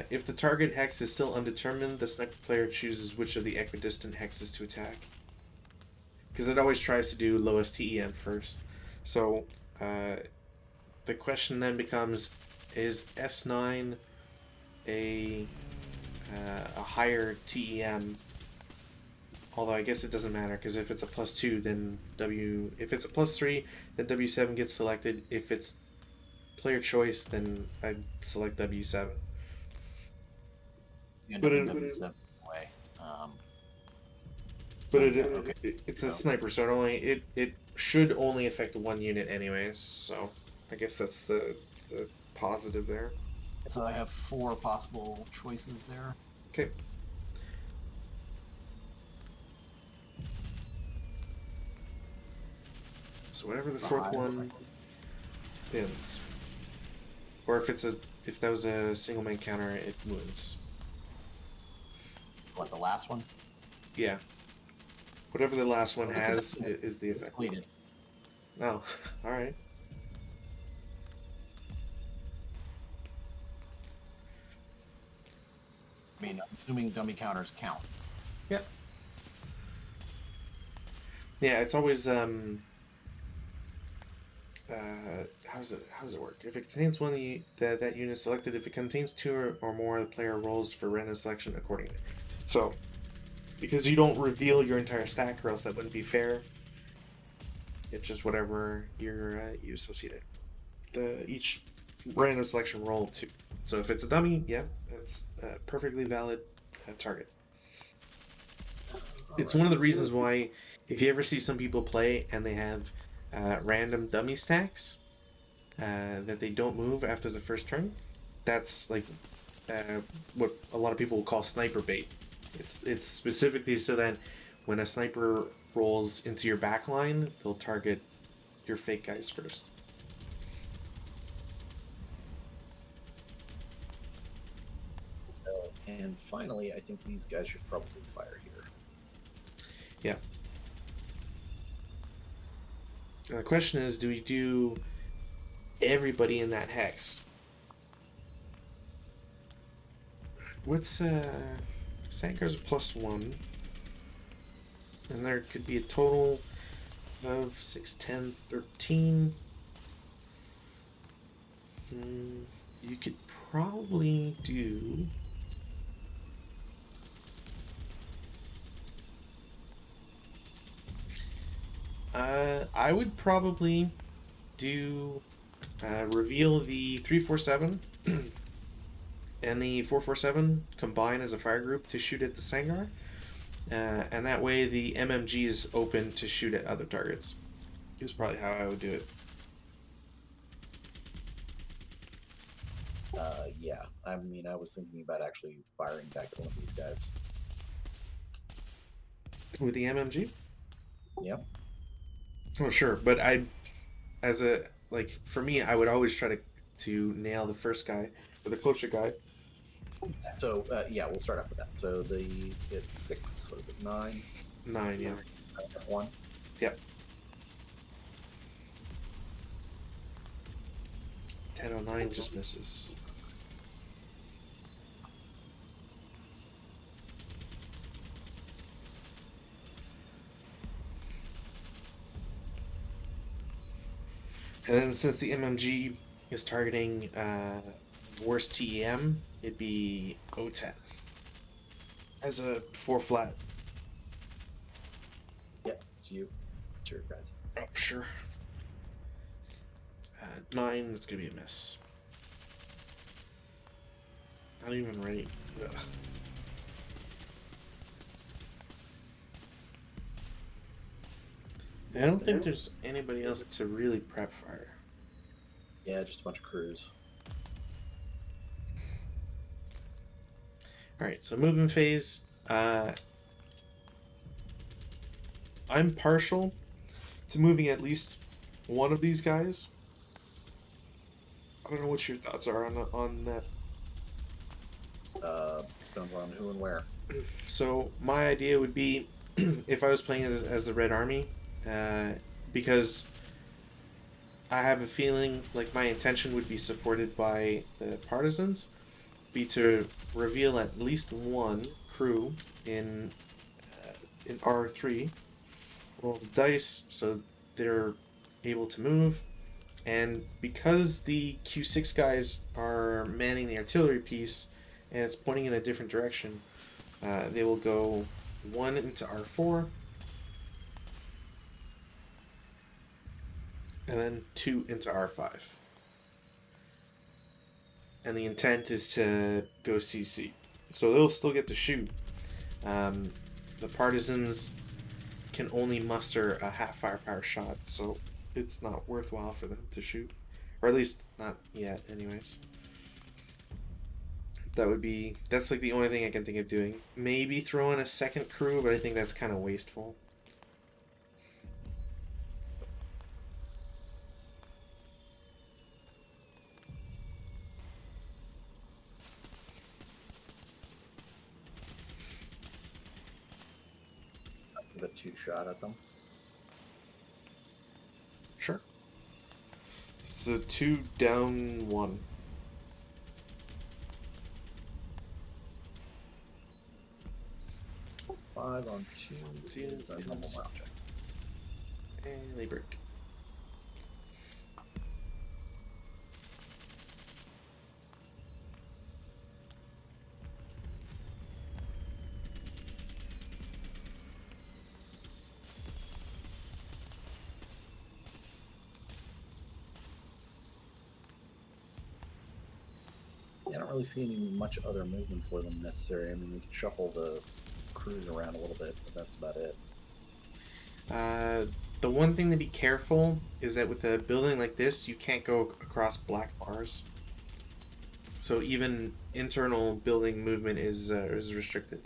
if the target hex is still undetermined, the sniper player chooses which of the equidistant hexes to attack. Because it always tries to do lowest TEM first. So, the question then becomes, is S9 a higher TEM? Although I guess it doesn't matter, because if it's a +2, then if it's a +3, then W7 gets selected. If it's player choice, then I'd select W7. You end But up in it- W7 anyway. It's a sniper, so it should only affect one unit anyways. So I guess that's the positive there. So I have 4 possible choices there. Okay. So whatever the fourth one pins, or if that was a single man counter, it wounds. What, the last one? Yeah. Whatever the last one It's has a- is the It's effect. deleted. Oh, all right. I mean, I'm assuming dummy counters count. Yeah. Yeah, it's always how does it work? If it contains one that unit selected, if it contains 2 or more, the player rolls for random selection accordingly. So, because you don't reveal your entire stack, or else that wouldn't be fair. It's just whatever you associate it. Each random selection roll 2. So if it's a dummy, yeah, that's a perfectly valid target. It's one of the reasons why, if you ever see some people play and they have random dummy stacks that they don't move after the first turn, that's like what a lot of people will call sniper bait. It's specifically so that when a sniper rolls into your back line, they'll target your fake guys first. So, and finally, I think these guys should probably fire here. Yeah. Now the question is, do we do everybody in that hex? What's Sankar's +1, and there could be a total of 6, 10, 13. You could probably do I would probably do reveal the 347 and the 447 combine as a fire group to shoot at the Sangar, and that way the MMG is open to shoot at other targets. Is probably how I would do it. Yeah. I mean, I was thinking about actually firing back at one of these guys. With the MMG? Yep. Oh, sure, but as a like for me, I would always try to nail the first guy or the closer guy. So yeah, we'll start off with that. So it's 6. What is it? 9. 9, yeah. 1. Yep. 1009 just misses. And then since the MMG is targeting worst TEM, it'd be O10 as a 4 flat. Yep, it's you. It's your guys. Oh, sure. 9, it's gonna be a miss. Not even ready. Ugh. I don't think there's anybody else to really prep fire. Yeah, just a bunch of crews. Alright, so moving phase. I'm partial to moving at least one of these guys. I don't know what your thoughts are on that. Depends on who and where. So my idea would be if I was playing as the Red Army, because I have a feeling like my intention would be supported by the partisans, be to reveal at least one crew in R3, roll the dice so they're able to move, and because the Q6 guys are manning the artillery piece and it's pointing in a different direction, they will go 1 into R4 and then 2 into R5. And the intent is to go CC. So they'll still get to shoot. The partisans can only muster a half firepower shot, so it's not worthwhile for them to shoot. Or at least not yet, anyways. That's like the only thing I can think of doing. Maybe throw in a second crew, but I think that's kind of wasteful. Give a 2 shot at them. Sure. So 2 down 1. Five on 2 is a normal round check. And they break. Yeah, I don't really see any much other movement for them necessary. I mean, we can shuffle the crews around a little bit, but that's about it. The one thing to be careful is that with a building like this, you can't go across black bars. So even internal building movement is restricted.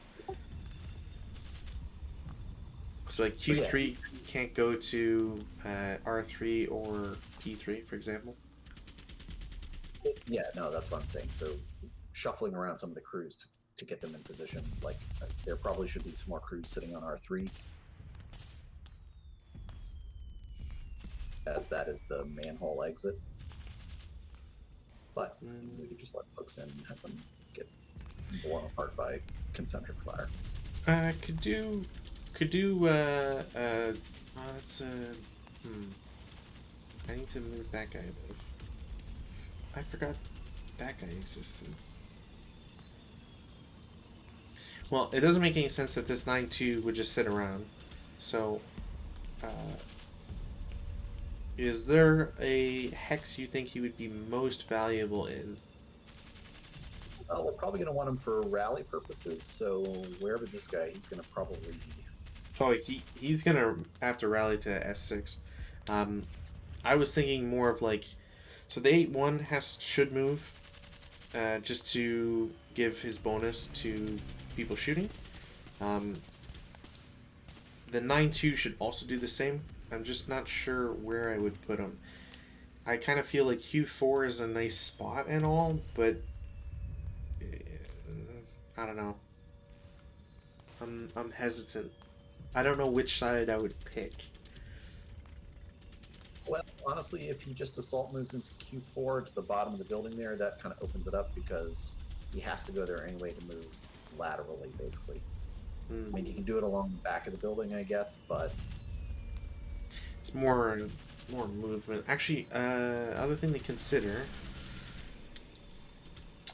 So like Q3 can't go to R3 or P3, for example. Yeah, no, that's what I'm saying. So shuffling around some of the crews to get them in position, like there probably should be some more crews sitting on R3, as that is the manhole exit. But we could just let folks in and have them get blown apart by concentric fire. Could do that's I need to move that guy above. I forgot that guy existed. Well, it doesn't make any sense that this 9-2 would just sit around. So is there a hex you think he would be most valuable in? Well, we're probably going to want him for rally purposes. So wherever this guy, he's going to probably. Oh, he's gonna have to rally to S6. I was thinking more of like, so the 8-1 should move, just to give his bonus to people shooting. The 9-2 should also do the same. I'm just not sure where I would put him. I kind of feel like Q4 is a nice spot and all, but I don't know. I'm hesitant. I don't know which side I would pick. Well, honestly, if he just assault moves into Q4 to the bottom of the building there, that kind of opens it up because he has to go there anyway to move laterally, basically. I mean, you can do it along the back of the building, I guess, but it's more movement. Actually, other thing to consider.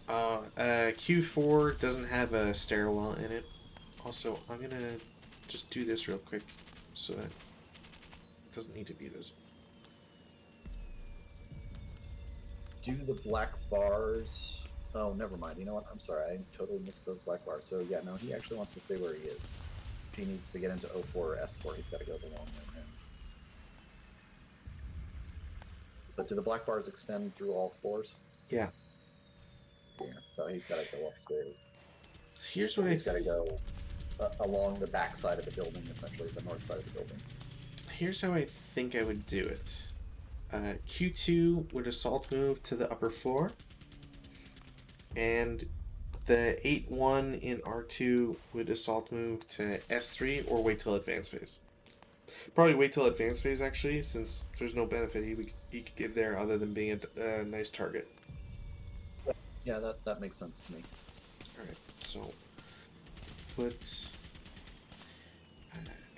Q4 doesn't have a stairwell in it. Also, I'm gonna just do this real quick so that it doesn't need to be this. do the black bars. Oh, never mind. You know what? I'm sorry. I totally missed those black bars. So, yeah, no, he actually wants to stay where he is. If he needs to get into 04 or S4, he's got to go the long way around. But do the black bars extend through all floors? Yeah. Yeah, so he's got to go upstairs. So here's what He's got to go along the back side of the building, essentially, the north side of the building. Here's how I think I would do it. Q2 would assault move to the upper floor, and the 8-1 in R2 would assault move to S3 or wait till advanced phase. Probably wait till advanced phase, actually, since there's no benefit he could give there other than being a nice target. Yeah, that makes sense to me. Alright, so put...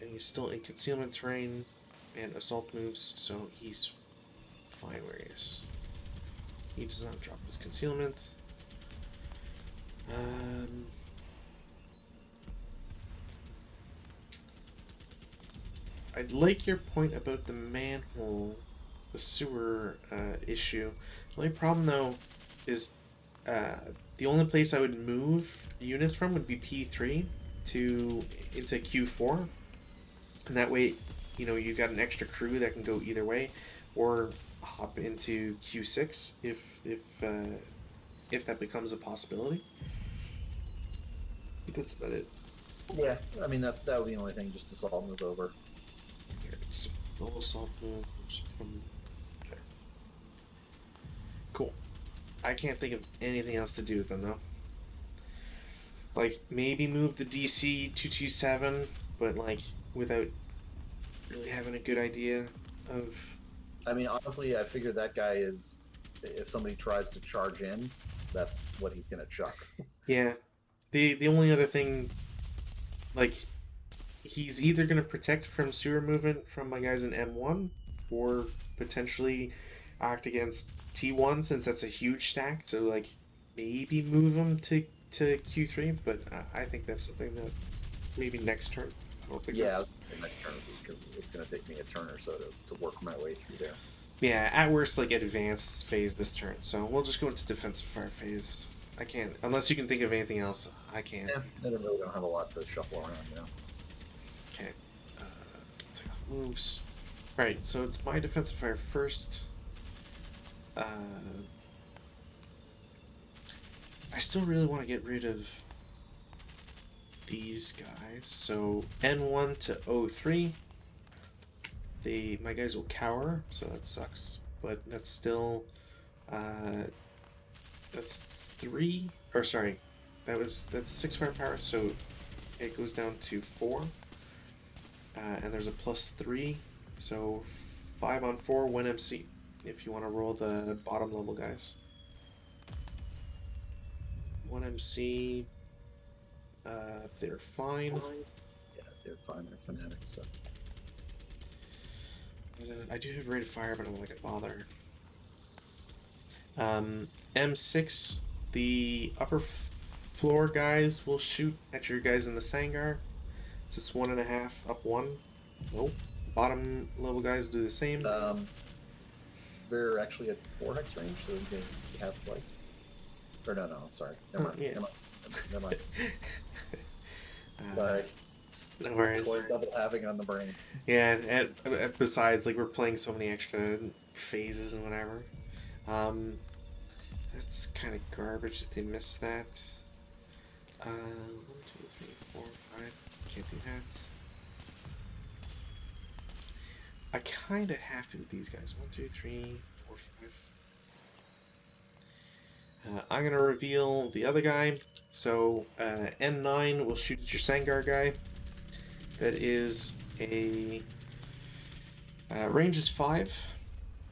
and he's still in concealment terrain and assault moves, so he's fine where he is. He does not drop his concealment. I'd like your point about the manhole, the sewer issue. The only problem, though, is the only place I would move units from would be P3 into Q4, and that way, you know, you got an extra crew that can go either way, or hop into Q6 if that becomes a possibility. But that's about it. Yeah, I mean that would be the only thing, just to assault move over. Here, it's no assault move. Just put 'em there. Cool. I can't think of anything else to do with them though. Like maybe move the DC 227, but like without really having a good idea of. I mean, honestly, I figure that guy is, if somebody tries to charge in, that's what he's gonna chuck. Yeah. The only other thing, like, he's either gonna protect from sewer movement from my guys in M1, or potentially act against T1 since that's a huge stack. So like maybe move him to Q3, but I think that's something that maybe next turn. I don't think Yeah, next turn, because it's going to take me a turn or so to work my way through there. Yeah, at worst, like advanced phase this turn. So we'll just go into defensive fire phase. I can't, unless you can think of anything else. I can't. Yeah, I really don't have a lot to shuffle around, you know. Okay. Take off moves. Alright, so it's my defensive fire first. I still really want to get rid of these guys. So N1 to O3. My guys will cower, so that sucks. But that's still that's 3, or sorry, that's 6 firepower, so it goes down to 4. And there's a +3, so 5 on 4, 1 MC if you want to roll the bottom level guys. 1 MC, they're fine. Yeah, they're fine. They're fanatics, so. I do have rate of fire, but I'm not gonna bother. M6, the upper floor guys will shoot at your guys in the Sangar. It's just 1.5 up 1. Nope. bottom level guys do the same. They're actually at 4 hex range, so they have twice. Or no, I'm sorry. Never mind. Yeah. Never mind. Uh, no worries. Toy double having on the brain. Yeah, and besides, like, we're playing so many extra phases and whatever. That's kind of garbage that they missed that. 1, 2, 3, 4, 5. Can't do that. I kind of have to with these guys. 1, 2, 3, 4, 5. I'm gonna reveal the other guy. So N9 will shoot at your Sangar guy. That is a range is 5,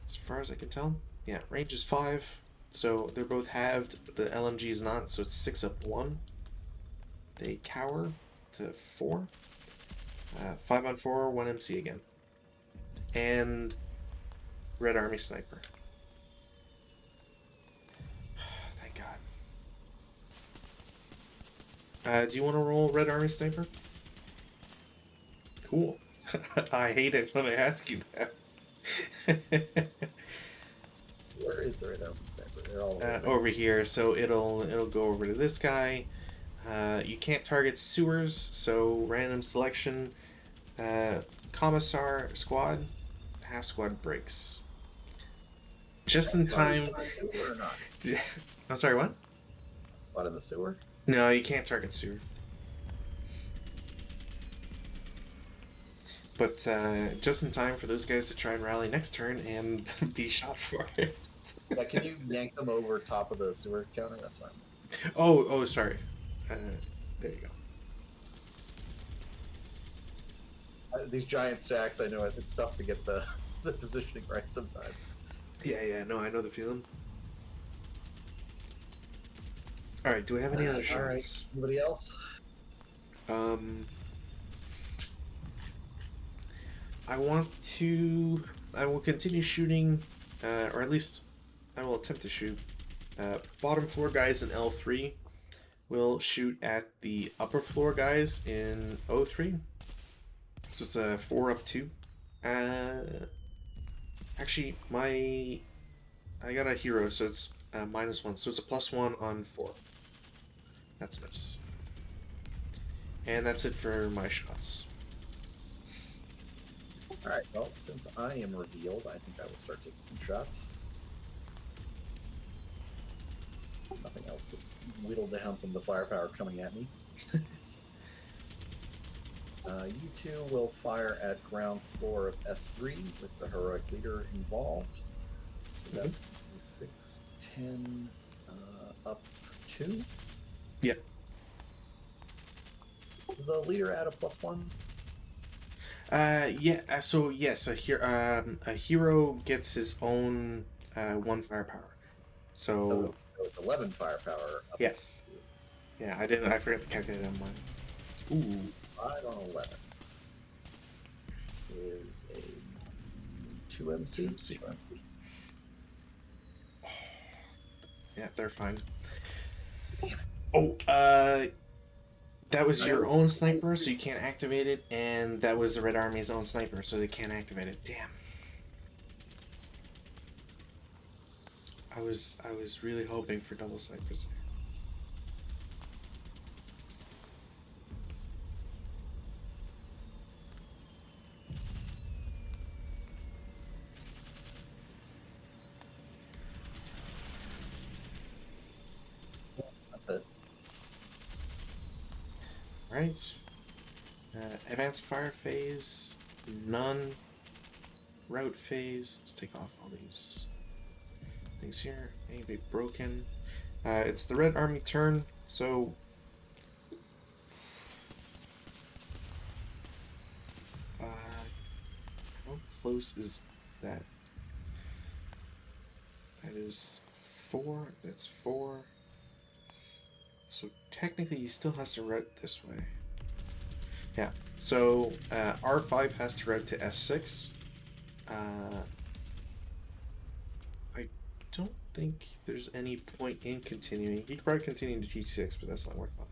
as far as I can tell. Yeah, range is 5. So they're both halved. The LMG is not, so it's 6 up 1. They cower to 4. 5 on 4, 1 MC again. And Red Army Sniper. Thank God. Do you want to roll Red Army Sniper? Cool. I hate it when I ask you that. Where is the Red Army Sniper? They're all over here. So it'll go over to this guy. You can't target sewers, so random selection. Commissar squad. Half squad breaks. Just in time. Or not? I'm sorry, what? What, in the sewer? No, you can't target sewer. But just in time for those guys to try and rally next turn and be shot for it. Yeah, can you yank them over top of the sewer counter? That's fine. Oh, sorry. There you go. These giant stacks, I know it's tough to get the positioning right sometimes. Yeah, no, I know the feeling. Alright, do we have any other shots? Alright, anybody else? I will continue shooting, or at least I will attempt to shoot. Bottom floor guys in L3 will shoot at the upper floor guys in O3. So it's a 4 up 2. Actually, I got a hero, so it's -1, so it's a +1 on 4. That's nice. And that's it for my shots. Alright, well, since I am revealed, I think I will start taking some shots. Nothing else to whittle down some of the firepower coming at me. You two will fire at ground floor of S3 with the heroic leader involved. So that's 6, 10, up 2. Yep. Is the leader at a +1? Yeah. So yes, a hero gets his own 1 firepower. So it's 11 firepower. Up yes. Yeah, I forgot to calculate it on mine. Ooh. 5 on 11 is a 2 MC. 2 MC. Yeah, they're fine. Damn it. Oh, that was your own sniper, so you can't activate it, and that was the Red Army's own sniper, so they can't activate it. Damn. I was really hoping for double snipers. Right. Advanced fire phase, none. Route phase. Let's take off all these things here. Maybe broken. It's the Red Army turn, so how close is that? That is 4. That's 4. So technically he still has to route this way. Yeah, so R5 has to route to S6. I don't think there's any point in continuing. He could probably continue to T6, but that's not worthwhile.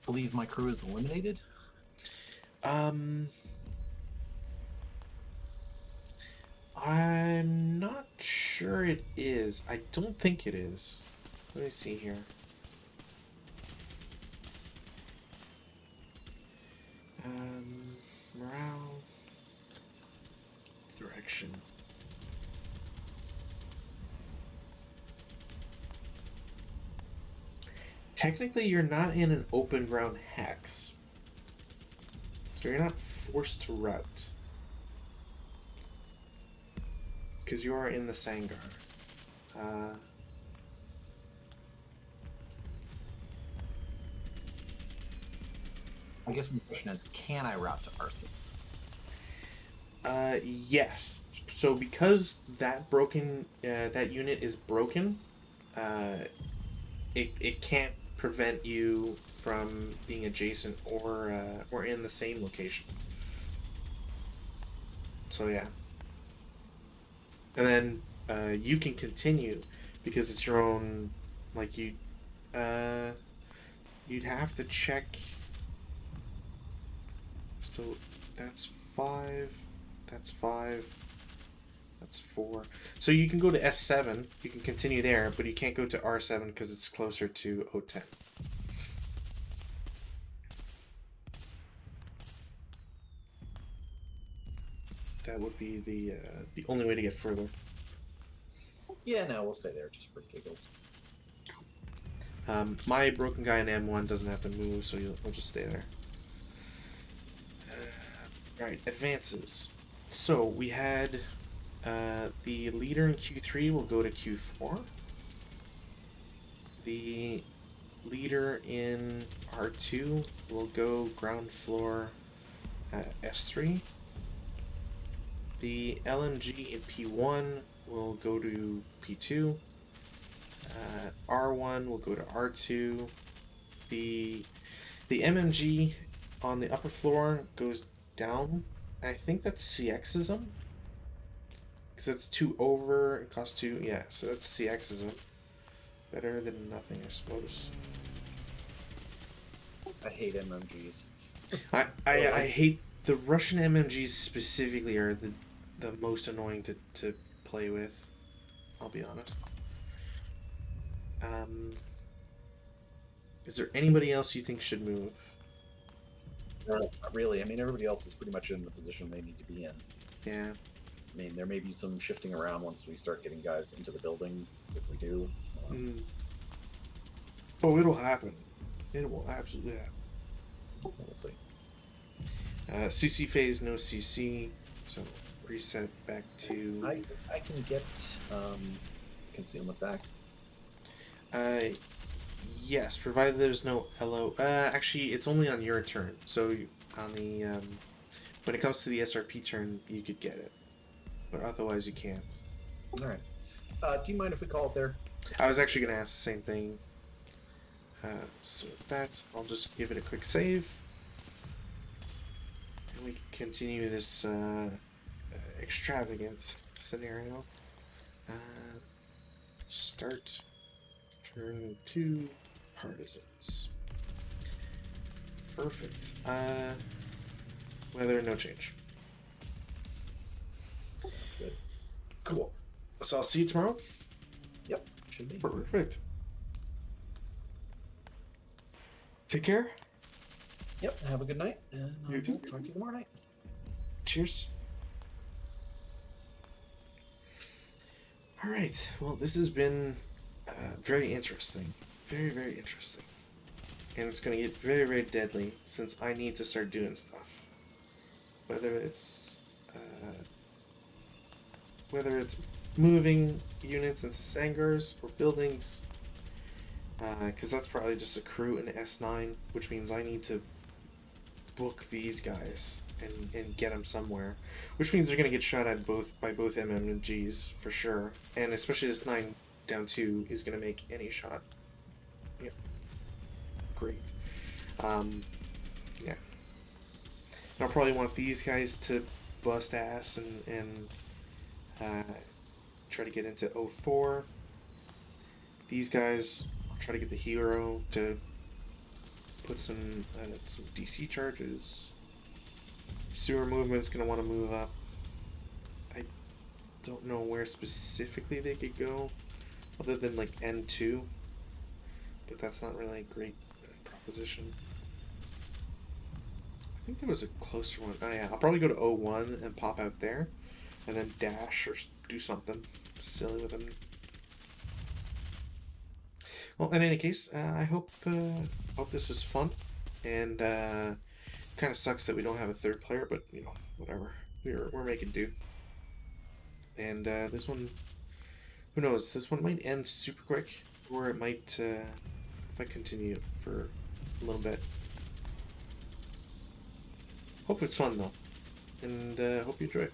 Believe my crew is eliminated? Um, I'm not sure it is. I don't think it is. Let me see here. Morale. Direction. Technically, you're not in an open ground hex. So you're not forced to route. Because you are in the Sangar. I guess my question is, can I route to Arsons? Yes. So because that that unit is broken, it can't prevent you from being adjacent or in the same location. So yeah. And then you can continue because it's your own. Like you'd have to check. So that's 5. That's 5. That's 4. So you can go to S7. You can continue there, but you can't go to R7 because it's closer to O10. That would be the only way to get further. Yeah, no, we'll stay there just for giggles. My broken guy in M1 doesn't have to move, so we'll just stay there. Right, advances. So we had the leader in Q3 will go to Q4. The leader in R2 will go ground floor S3. The LMG in P1 will go to P2. R1 will go to R2. The MMG on the upper floor goes down. I think that's CXism. Because it's 2 over, it costs 2. Yeah, so that's CXism. Better than nothing, I suppose. I hate MMGs. I hate the Russian MMGs specifically are the most annoying to play with. I'll be honest. Is there anybody else you think should move? No, not really. I mean, everybody else is pretty much in the position they need to be in. Yeah. I mean, there may be some shifting around once we start getting guys into the building, if we do. Oh, it'll happen. It will absolutely happen. We'll see. CC phase, no CC, so reset back to. I can get concealment back. Yes, provided there's no LO. Actually, it's only on your turn. So on the when it comes to the SRP turn, you could get it, but otherwise you can't. All right. Do you mind if we call it there? I was actually going to ask the same thing. So with that, I'll just give it a quick save. And we can continue this extravagant scenario. Start turn 2 partisans. Perfect. Weather, no change. Sounds good. Cool. So I'll see you tomorrow. Yep, should be. Perfect. Take care. Yep, have a good night, and You too. we'll talk to you tomorrow night. Cheers. All right. Well, this has been very interesting. Very, very interesting. And it's going to get very, very deadly since I need to start doing stuff. Whether it's moving units into Sangars or buildings, because that's probably just a crew in S9, which means I need to book these guys and get them somewhere, which means they're going to get shot at by both MMGs for sure, and especially this 9 down 2 is going to make any shot. Yeah, great. Yeah, I'll probably want these guys to bust ass and try to get into 04. These guys, I'll try to get the hero to put some DC charges. Sewer movement's gonna want to move up. I don't know where specifically they could go, other than like N2, but that's not really a great proposition. I think there was a closer one. Oh yeah, I'll probably go to O1 and pop out there, and then dash or do something silly with them. Well, in any case, I hope this was fun, and kind of sucks that we don't have a third player, but you know, whatever. We're making do. And this one, who knows? This one might end super quick, or it might continue for a little bit. Hope it's fun though, and hope you enjoy it.